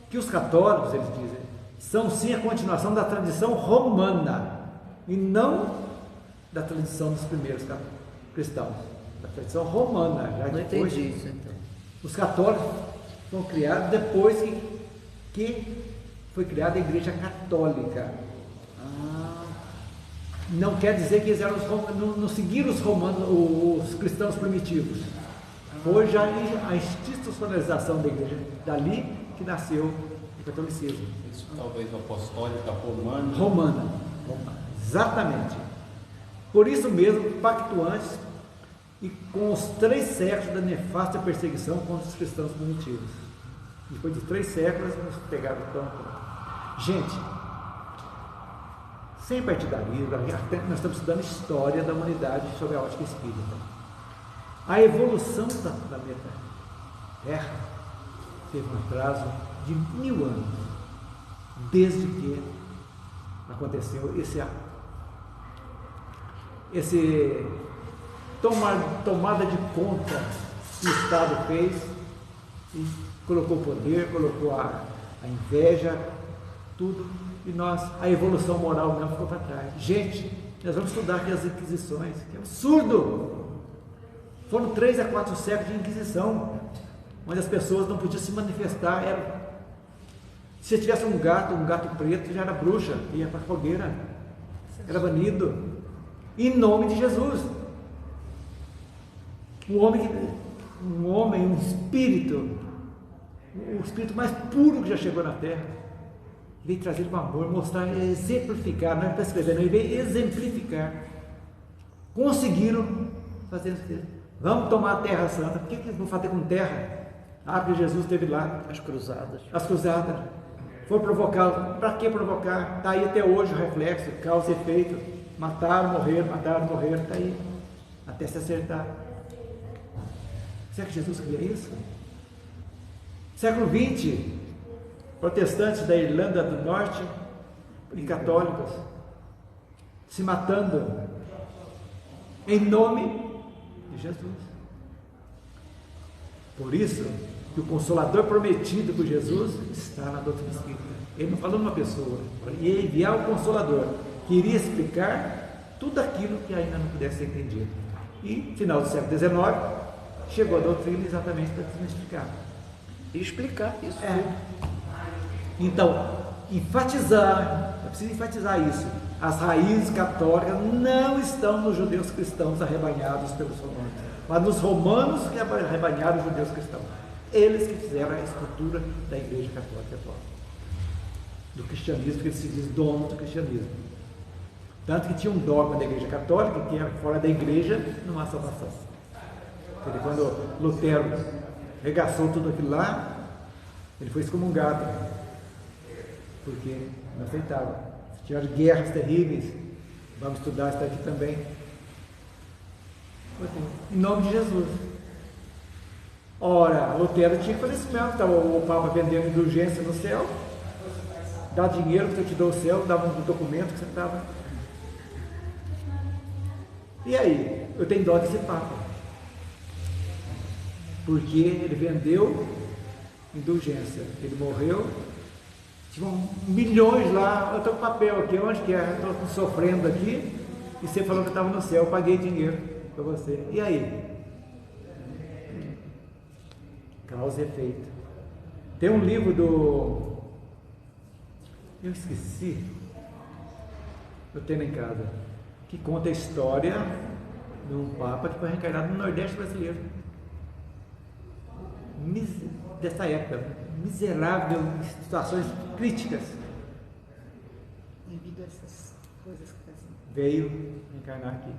Que os católicos, eles dizem, são sim a continuação da tradição romana e não da tradição dos primeiros cristãos. Da tradição romana. Já não entendi isso, então. Os católicos foram criados depois que foi criada a Igreja Católica. Não quer dizer que eles eram não seguiram os romanos, os cristãos primitivos. Foi já a institucionalização da Igreja, dali que nasceu o catolicismo. Isso talvez apostólica romana. Romana, exatamente. Por isso mesmo, pactuantes e com os 3 séculos da nefasta perseguição contra os cristãos primitivos. Depois de 3 séculos, nos pegaram tanto. Gente, sem partidarismo, nós estamos estudando história da humanidade sob a ótica espírita. A evolução do planeta Terra teve um atraso de 1000 anos, desde que aconteceu esse tomada de conta que o Estado fez e colocou o poder, colocou a inveja, tudo, e a evolução moral não ficou para trás. Gente, nós vamos estudar aqui as Inquisições, que é absurdo! Foram 3 a 4 séculos de Inquisição, onde as pessoas não podiam se manifestar. Se tivesse um gato preto, já era bruxa, ia para a fogueira, era banido, em nome de Jesus. Um espírito, o espírito mais puro que já chegou na Terra, veio trazer o amor, mostrar, exemplificar, não é para escrever, não, ele veio exemplificar. Conseguiram fazer isso. Vamos tomar a Terra Santa. Por que eles vão fazer com terra? Porque Jesus esteve lá. As cruzadas. Foi provocar. Para que provocar? Está aí até hoje o reflexo, causa e efeito. Mataram, morreram, está aí. Até se acertar. Será que Jesus queria isso? Século XX, protestantes da Irlanda do Norte e católicos se matando em nome de Jesus. Por isso que o Consolador prometido por Jesus está na doutrina espírita. Ele não falou numa pessoa, ele ia enviar o Consolador, que iria explicar tudo aquilo que ainda não pudesse ser entendido. E, final do século XIX, chegou a doutrina exatamente para explicar. E explicar isso. Então, é preciso enfatizar isso. As raízes católicas não estão nos judeus cristãos arrebanhados pelos romanos, mas nos romanos que arrebanharam os judeus cristãos. Eles que fizeram a estrutura da Igreja Católica atual, do cristianismo, que eles se diz dono do cristianismo. Tanto que tinha um dogma da Igreja Católica que era fora da Igreja não há salvação. Quando Lutero regaçou tudo aquilo lá, ele foi excomungado, porque não aceitava. Tiveram guerras terríveis. Vamos estudar isso aqui também. Em nome de Jesus. Ora, Lutero tinha que fazer isso mesmo. Estava o Papa vendendo indulgência no céu. Dá dinheiro que eu te dou o céu, dava um documento que você estava. E aí? Eu tenho dó desse Papa. Porque ele vendeu indulgência. Ele morreu. Tinha milhões lá. Eu estou com papel aqui, onde que é? Estou sofrendo aqui. E você falou que eu estava no céu. Eu paguei dinheiro para você. E aí? Causa e efeito. Tem um livro do... Eu esqueci. Eu tenho em casa. Que conta a história de um Papa que foi reencarnado no Nordeste brasileiro. Dessa época, miserável, em situações críticas. Devido a essas coisas que fazem. Veio encarnar aqui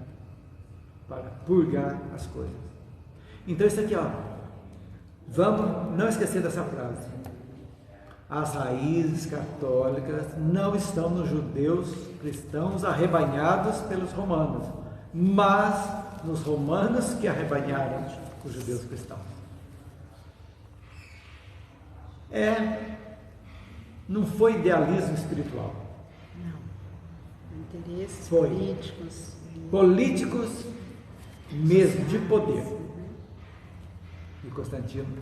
para purgar as coisas. Então isso aqui, vamos não esquecer dessa frase. As raízes católicas não estão nos judeus cristãos arrebanhados pelos romanos, mas nos romanos que arrebanharam os judeus cristãos. Não foi idealismo espiritual. Não. Interesses Foi. políticos. Políticos mesmo, de poder. E Constantino.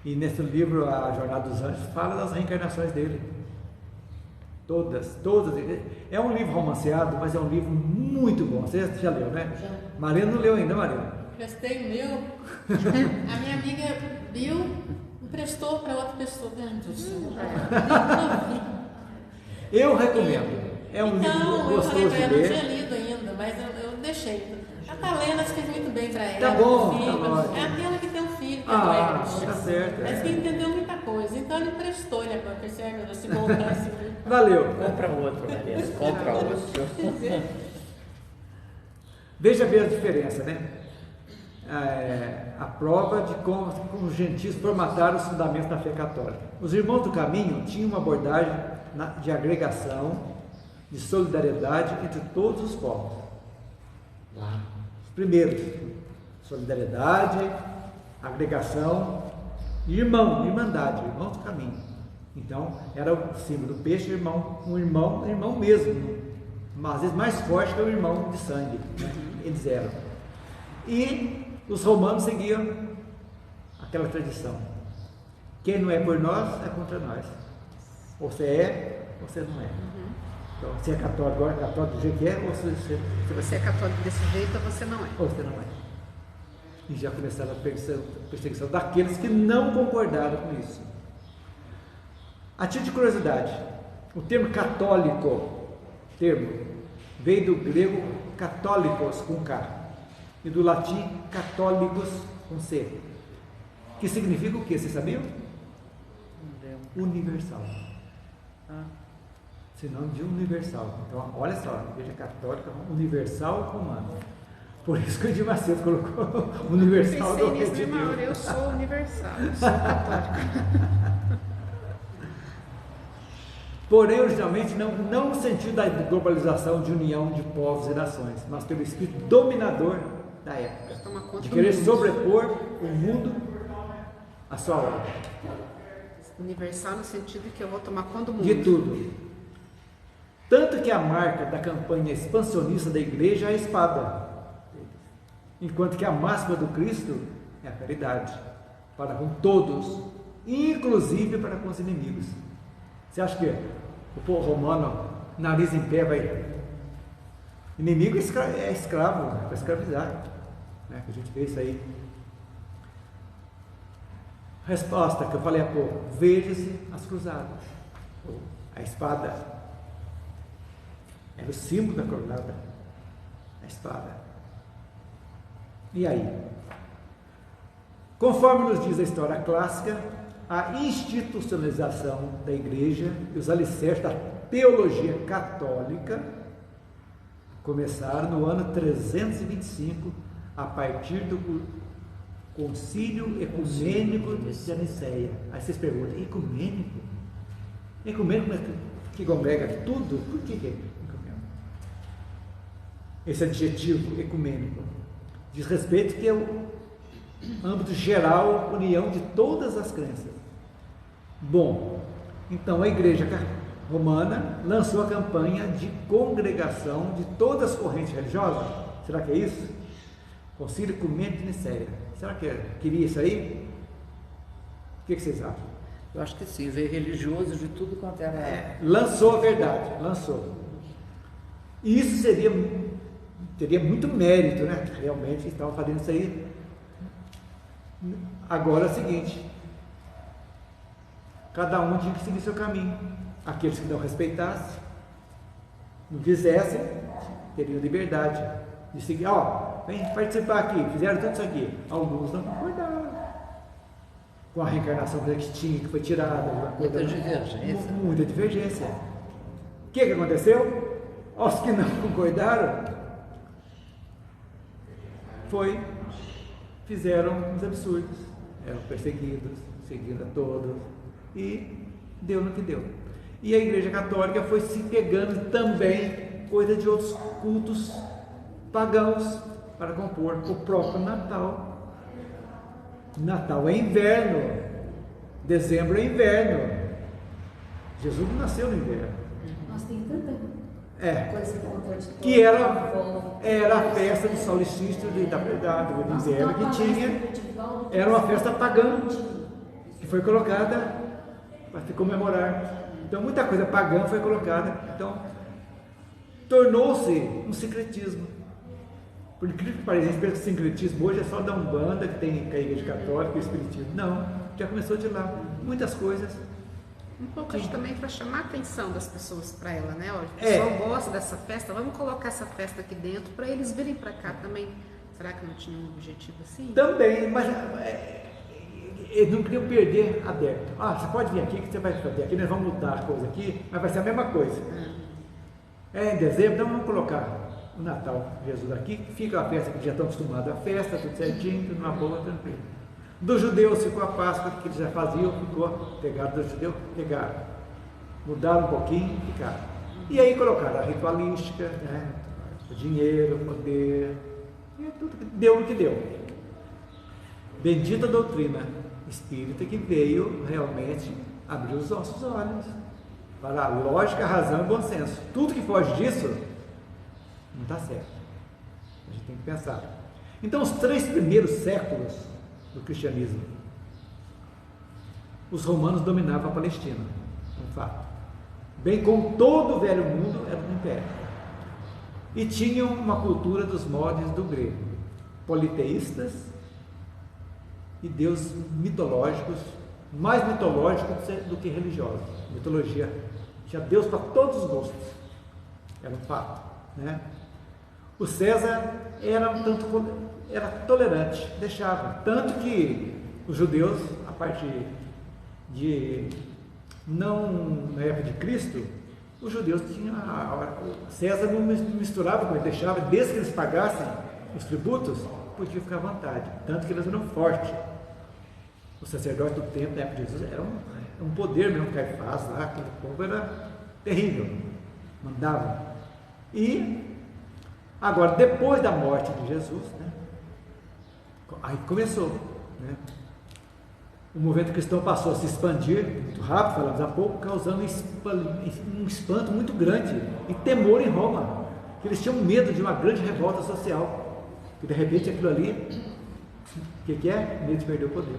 E nesse livro, A Jornada dos Anjos, fala das reencarnações dele. Todas. É um livro romanceado, mas é um livro muito bom. Você já leu, né? Já. Mariana não leu ainda, Mariana? Prestei o meu. A minha amiga Bill emprestou para outra pessoa. Eu recomendo. É um livro Então, eu gostoso falei para de ela, não tinha ler. lido ainda, mas eu deixei. A Talena fez muito bem para ela. Tá bom, o filho. tá ótimo. É aquela que tem um filho, que é do Eros. Tá certo. Mas que entendeu muita coisa. Então, então ele prestou, né? Porque se voltasse. Valeu. Compra outro, Maria. Compra outro. Veja bem a diferença, né? A prova de como os gentios formataram os fundamentos da fé católica. Os irmãos do caminho tinham uma abordagem de agregação, de solidariedade entre todos os povos. Primeiro, solidariedade, agregação, irmandade, irmãos do caminho. Então, era o símbolo do peixe, um irmão mesmo, mas às vezes mais forte que o irmão de sangue, né? Eles eram. E os romanos seguiam aquela tradição. Quem não é por nós, é contra nós. Ou você é, ou você não é. Então, se é católico, agora católico do jeito que é, ou você é católico desse jeito, ou você não é. Ou você não é. E já começaram a perseguição daqueles que não concordaram com isso. A título de curiosidade, o termo católico, veio do grego católicos com K e do latim católicos com C, que significa o que? Vocês sabiam? Universal. Sinônimo de universal. Então, olha só, a igreja católica universal romana. Por isso que o Edir Macedo colocou universal do Pensei nisso de uma hora, eu sou universal, eu sou católica. Porém, originalmente, não no sentido da globalização, de união de povos e nações, mas pelo espírito dominador da época, de querer sobrepor o mundo à sua obra. Universal no sentido que eu vou tomar conta do mundo. De tudo. Tanto que a marca da campanha expansionista da igreja é a espada, enquanto que a máxima do Cristo é a caridade, para com todos, inclusive para com os inimigos. Você acha que o povo romano, nariz em pé, vai... Inimigo é escravo, para escravizar, né? A gente vê isso aí. Resposta que eu falei há pouco: veja-se as cruzadas. A espada era o símbolo da cruzada, a espada. E aí? Conforme nos diz a história clássica, a institucionalização da igreja e os alicerces da teologia católica começaram no ano 325, a partir do Concílio Ecumênico de Aniceia. Aí vocês perguntam: ecumênico? Ecumênico que congrega tudo? Por que é ecumênico? Esse adjetivo ecumênico diz respeito que é o âmbito geral, união de todas as crenças. Bom, então a igreja romana lançou a campanha de congregação de todas as correntes religiosas. Será que é isso? Concílio Ecumênico de Nicéia. Será que queria isso aí? O que vocês acham? Eu acho que sim, veio religioso de tudo quanto era. Lançou a verdade, lançou. E isso teria muito mérito, né? Realmente estavam fazendo isso aí. Agora é o seguinte: cada um tinha que seguir seu caminho. Aqueles que não respeitassem, não quisessem, teriam liberdade de seguir. Vem participar aqui, fizeram tudo isso aqui. Alguns não concordaram com a reencarnação que tinha, que foi tirada. Muita divergência. Muita divergência. O que aconteceu? Os que não concordaram fizeram os absurdos, eram perseguidos, seguindo a todos, e deu no que deu. E a Igreja Católica foi se pegando também coisa de outros cultos pagãos para compor o próprio Natal. Natal é inverno, dezembro é inverno. Jesus não nasceu no inverno. Nossa, tem tanta coisa contraditória. Que era a festa do solstício do inverno que tinha. Era uma festa pagã que foi colocada para se comemorar. Então muita coisa pagã foi colocada. Então tornou-se um sincretismo. Por incrível que pareça, o sincretismo hoje é só da Umbanda, que tem a Igreja Católica e o Espiritismo. Não, já começou de lá. Muitas coisas. Um pouco também para chamar a atenção das pessoas para ela, né? Olha, o pessoal gosta dessa festa, vamos colocar essa festa aqui dentro para eles virem para cá também. Será que não tinha um objetivo assim? Também, mas eles não queriam perder a débito. Você pode vir aqui que você vai fazer aqui, nós vamos mudar a coisa aqui, mas vai ser a mesma coisa. Em dezembro, então vamos colocar o Natal, Jesus aqui, fica a festa que já estão acostumados à festa, tudo certinho, tudo numa boa, tranquilo. Dos judeus ficou a Páscoa, que eles já faziam, ficou, pegaram dos judeus, pegaram. Mudaram um pouquinho, ficaram. E aí colocaram a ritualística, né? O dinheiro, o poder, e tudo que deu o que deu. Bendita doutrina espírita que veio realmente abrir os nossos olhos para a lógica, a razão e o bom senso. Tudo que foge disso não está certo. A gente tem que pensar. Então, os 3 primeiros séculos do cristianismo, os romanos dominavam a Palestina, um fato. Bem como todo o velho mundo era um império. E tinham uma cultura dos moldes do grego, politeístas e deuses mitológicos, mais mitológicos do que religiosos. Mitologia tinha Deus para todos os gostos, era um fato, né? O César era tolerante, deixava, tanto que os judeus, a partir de não na época de Cristo, os judeus tinham César não misturava com ele, deixava, desde que eles pagassem os tributos, podia ficar à vontade, tanto que eles eram fortes. O sacerdote do templo, na época de Jesus, era um poder mesmo, Caifás lá, aquele povo era terrível, mandavam. E agora, depois da morte de Jesus, né, aí começou, né, o movimento cristão passou a se expandir muito rápido, falamos há pouco, causando um espanto muito grande e temor em Roma, que eles tinham medo de uma grande revolta social, que de repente aquilo ali, o que é? Medo de perder o poder.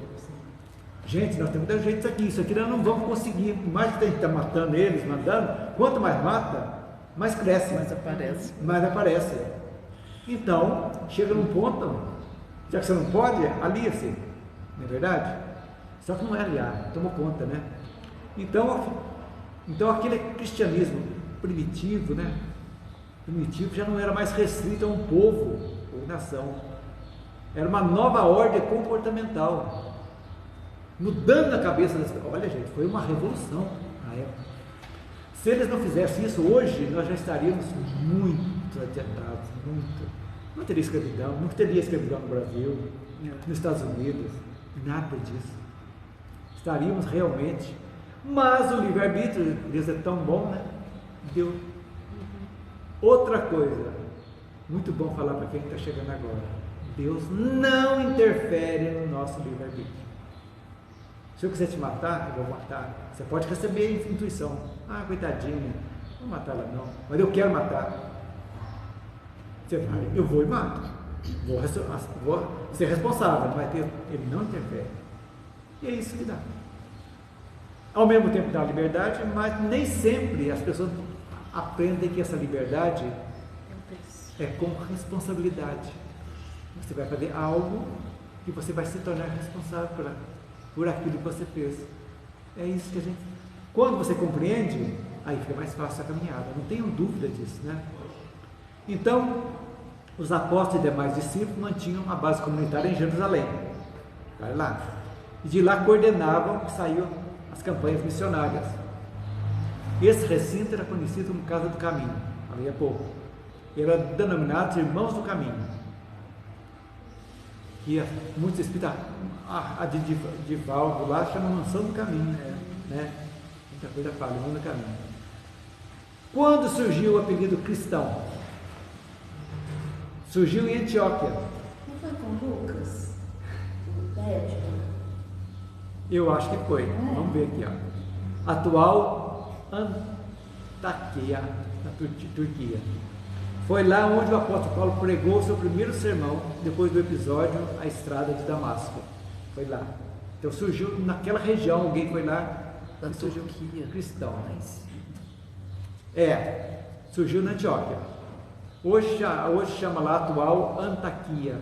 Gente, nós temos que dar jeito isso aqui nós não vamos conseguir, mais que a gente está matando eles, mandando, quanto mais mata, mais cresce. Mais aparece. Então, chega num ponto, já que você não pode, alia-se, não é verdade? Só que não é aliar, tomou conta, né? Então aquele cristianismo primitivo, né? Primitivo já não era mais restrito a um povo ou nação. Era uma nova ordem comportamental, mudando a cabeça das pessoas. Olha, gente, foi uma revolução na época. Se eles não fizessem isso hoje, nós já estaríamos muito adiantados, muito. Não teria escravidão, não teria escravidão no Brasil, nos Estados Unidos, nada disso. Estaríamos realmente. Mas o livre-arbítrio, Deus é tão bom, né? Deu. Outra coisa, muito bom falar para quem está chegando agora: Deus não interfere no nosso livre-arbítrio. Se eu quiser te matar, eu vou matar. Você pode receber intuição. Coitadinha, não vou matar ela não, mas eu quero matar. Você vai, eu vou e mato. Vou ser responsável, mas ele não interfere. E é isso que dá. Ao mesmo tempo dá liberdade, mas nem sempre as pessoas aprendem que essa liberdade é com responsabilidade. Você vai fazer algo que você vai se tornar responsável por aquilo que você fez. É isso que a gente... Quando você compreende, aí fica mais fácil a caminhada. Não tenham dúvida disso, né? Então, os apóstolos e demais discípulos mantinham a base comunitária em Jerusalém. Vai lá. E de lá coordenavam e saíam as campanhas missionárias. Esse recinto era conhecido como Casa do Caminho, ali há pouco. Era denominado Irmãos do Caminho. E muitos espíritos, a de Valdo lá chama Mansão do Caminho, né? Muita coisa fala, Irmão do Caminho. Quando surgiu o apelido cristão? Surgiu em Antioquia. Não foi com Lucas? O médico? Eu acho que foi. Vamos ver aqui, ó. Atual Antakya, na Turquia. Foi lá onde o apóstolo Paulo pregou o seu primeiro sermão, depois do episódio A Estrada de Damasco. Foi lá. Então surgiu naquela região, alguém foi lá e surgiu cristão. Surgiu na Antioquia. Hoje chama lá atual Antakya.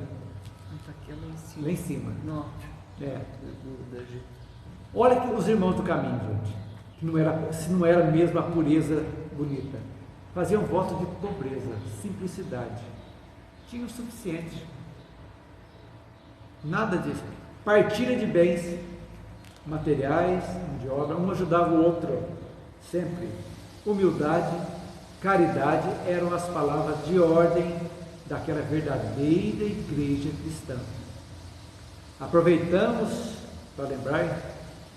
Antakya lá em cima. Norte. Olha que os irmãos do caminho, gente, que se não era mesmo a pureza bonita, faziam voto de pobreza, simplicidade, tinham o suficiente, nada disso, partilha de bens, materiais, de obra, um ajudava o outro, sempre. Humildade, caridade eram as palavras de ordem daquela verdadeira igreja cristã. Aproveitamos para lembrar,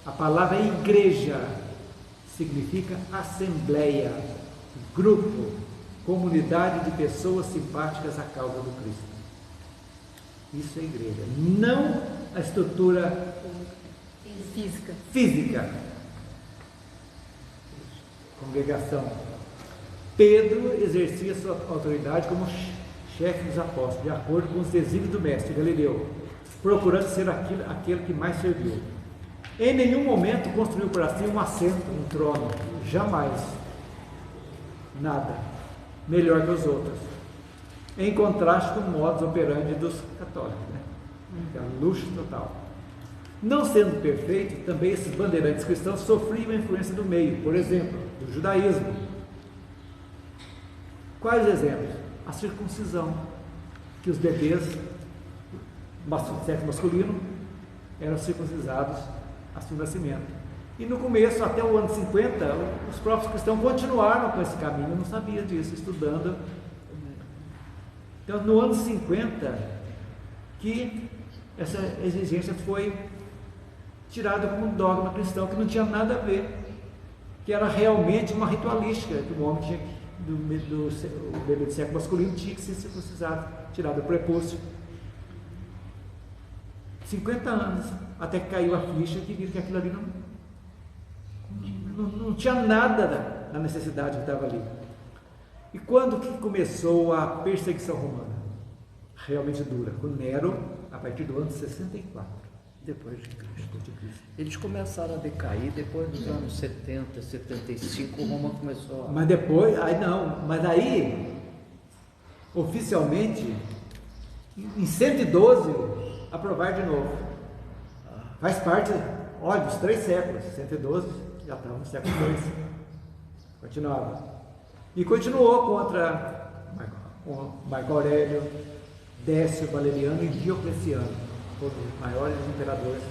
a palavra igreja significa assembleia, grupo, comunidade de pessoas simpáticas à causa do Cristo. Isso é igreja, não a estrutura física. Congregação. Pedro exercia sua autoridade como chefe dos apóstolos, de acordo com os desígnios do mestre Galileu, procurando ser aquele que mais serviu. Em nenhum momento construiu para si um assento, um trono, jamais. Nada melhor que os outros, em contraste com o modus operandi dos católicos, né? Que é luxo total. Não sendo perfeito, também esses bandeirantes cristãos sofriam a influência do meio, por exemplo, do judaísmo. Quais exemplos? A circuncisão, que os bebês do sexo masculino eram circuncisados assim no nascimento. E no começo, até o ano 50, os próprios cristãos continuaram com esse caminho, eu não sabia disso, estudando. Então, no ano 50, que essa exigência foi tirada como um dogma cristão, que não tinha nada a ver, que era realmente uma ritualística, que o homem tinha o bebê do sexo masculino tinha que ser circuncisado, tirado o prepúcio. 50 anos, até que caiu a ficha que viram que aquilo ali não tinha nada da necessidade que estava ali. E quando que começou a perseguição romana? Realmente dura, com Nero, a partir do ano 64, depois de Cristo. Eles começaram a decair depois dos anos 70, 75, Roma começou a... Mas depois, aí, oficialmente, em 112, aprovar de novo. Faz parte, olha, dos 3 séculos, 112, já estava no século II. Continuava. E continuou contra Marco Aurélio, Décio Valeriano e Diocleciano, todos os maiores imperadores.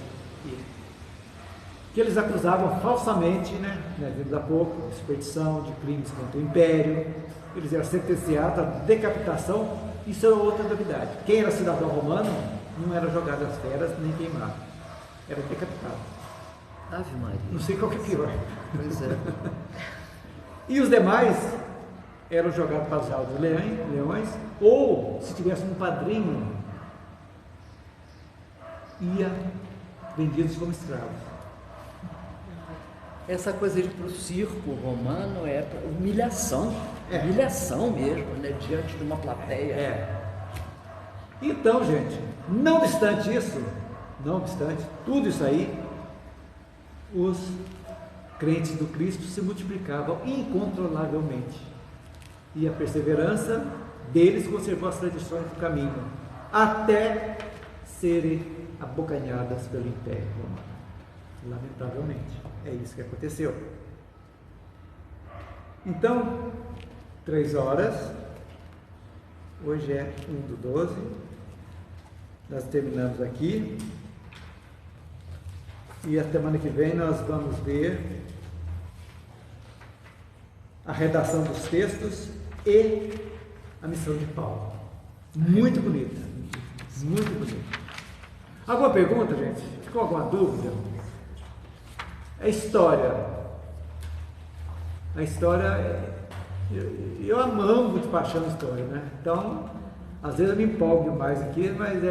Que eles acusavam falsamente, né, vimos há pouco, de superstição, de crimes contra o império. Eles eram sentenciados à decapitação. Isso era outra novidade. Quem era cidadão romano não era jogado às feras nem queimado, era decapitado. Ave Maria. Não sei qual que é pior. Pois é. E os demais eram jogados para as jaulas dos leões, ou se tivesse um padrinho, ia vendidos como escravos. Essa coisa de ir para o circo romano é humilhação, humilhação mesmo, né, diante de uma plateia. Então, gente, não obstante tudo isso aí, os crentes do Cristo se multiplicavam incontrolavelmente. E a perseverança deles conservou as tradições do caminho, até serem abocanhadas pelo Império Romano. Lamentavelmente, é isso que aconteceu. Então, 3 horas, hoje é 1/12, nós terminamos aqui, e a semana que vem nós vamos ver a redação dos textos e a missão de Paulo. Muito bonita, muito bonita. Alguma pergunta, gente? Ficou alguma dúvida? A história, eu amo de paixão a história, né? Então, às vezes eu me empolgo demais aqui, mas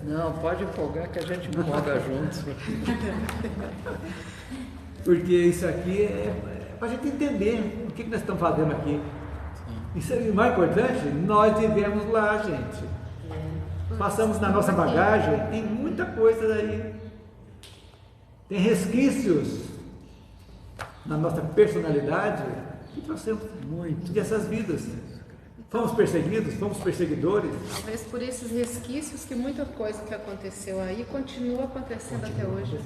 Não, pode empolgar que a gente empolga juntos. Porque isso aqui é para a gente entender o que nós estamos fazendo aqui. Isso é o mais importante, nós vivemos lá, gente. Passamos na nossa bagagem, tem muita coisa aí. Tem resquícios na nossa personalidade que trouxemos muito dessas vidas. Fomos perseguidos, fomos perseguidores. Talvez por esses resquícios que muita coisa que aconteceu aí continua acontecendo até hoje.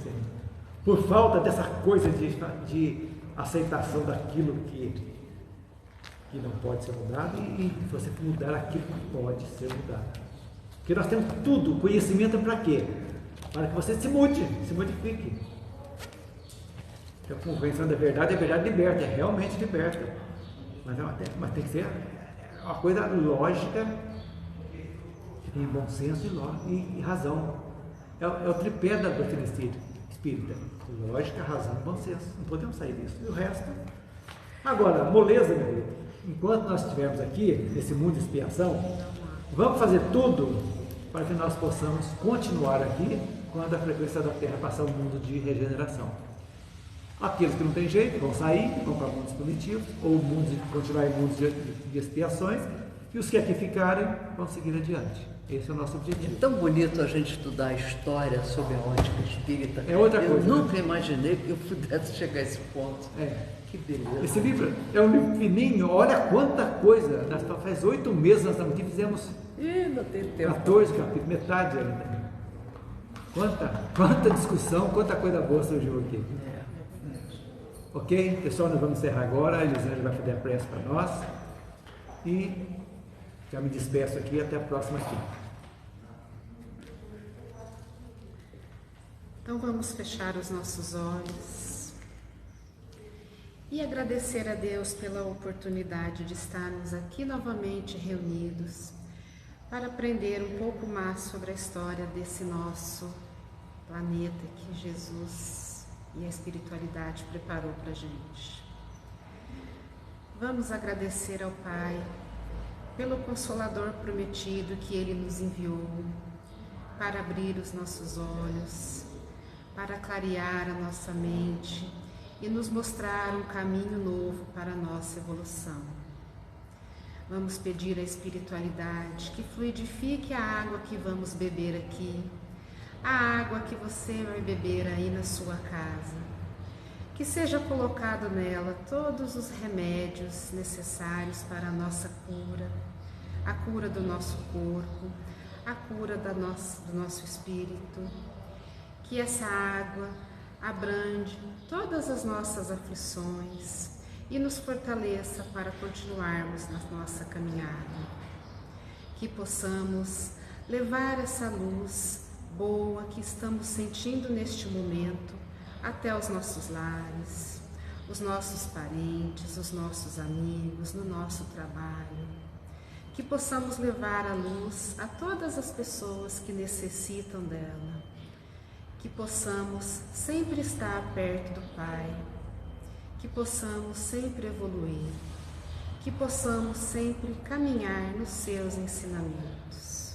Por falta dessa coisa de aceitação daquilo que não pode ser mudado e você mudar aquilo que pode ser mudado. Porque nós temos tudo, conhecimento é para quê? Para que você se mude, se modifique. Então, a convenção da verdade, a verdade liberta, é realmente liberta. Mas tem que ser uma coisa lógica, que tem bom senso e razão. É o tripé da doutrina espírita. Lógica, razão e bom senso. Não podemos sair disso. E o resto... Agora, moleza, meu querido. Enquanto nós estivermos aqui, nesse mundo de expiação, vamos fazer tudo para que nós possamos continuar aqui quando a frequência da Terra passar o mundo de regeneração. Aqueles que não tem jeito vão sair, vão para mundos primitivos, ou continuar em mundos de expiações, e os que aqui ficarem vão seguir adiante. Esse é o nosso objetivo. É tão bonito a gente estudar a história sobre a ótica espírita. É outra coisa. Eu nunca imaginei que eu pudesse chegar a esse ponto. Que beleza. Esse livro é um livro fininho, olha quanta coisa. Faz 8 meses nós estamos aqui, fizemos Não tem tempo. 14 capítulos, metade ainda. Quanta discussão, quanta coisa boa surgiu aqui. Ok? Pessoal, nós vamos encerrar agora. A Elisângela vai fazer a prece para nós. E já me despeço aqui, até a próxima aqui. Então vamos fechar os nossos olhos e agradecer a Deus pela oportunidade de estarmos aqui novamente reunidos para aprender um pouco mais sobre a história desse nosso planeta que Jesus e a espiritualidade preparou para a gente. Vamos agradecer ao Pai pelo Consolador prometido que Ele nos enviou para abrir os nossos olhos, para clarear a nossa mente e nos mostrar um caminho novo para a nossa evolução. Vamos pedir à espiritualidade que fluidifique a água que vamos beber aqui, a água que você vai beber aí na sua casa, que seja colocado nela todos os remédios necessários para a nossa cura, a cura do nosso corpo, a cura do nosso espírito, que essa água abrande todas as nossas aflições e nos fortaleça para continuarmos na nossa caminhada. Que possamos levar essa luz boa que estamos sentindo neste momento até os nossos lares, os nossos parentes, os nossos amigos, no nosso trabalho. Que possamos levar a luz a todas as pessoas que necessitam dela. Que possamos sempre estar perto do Pai, que possamos sempre evoluir, que possamos sempre caminhar nos seus ensinamentos.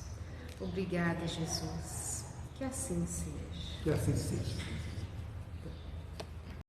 Obrigada, Jesus. Que assim seja. Que assim seja.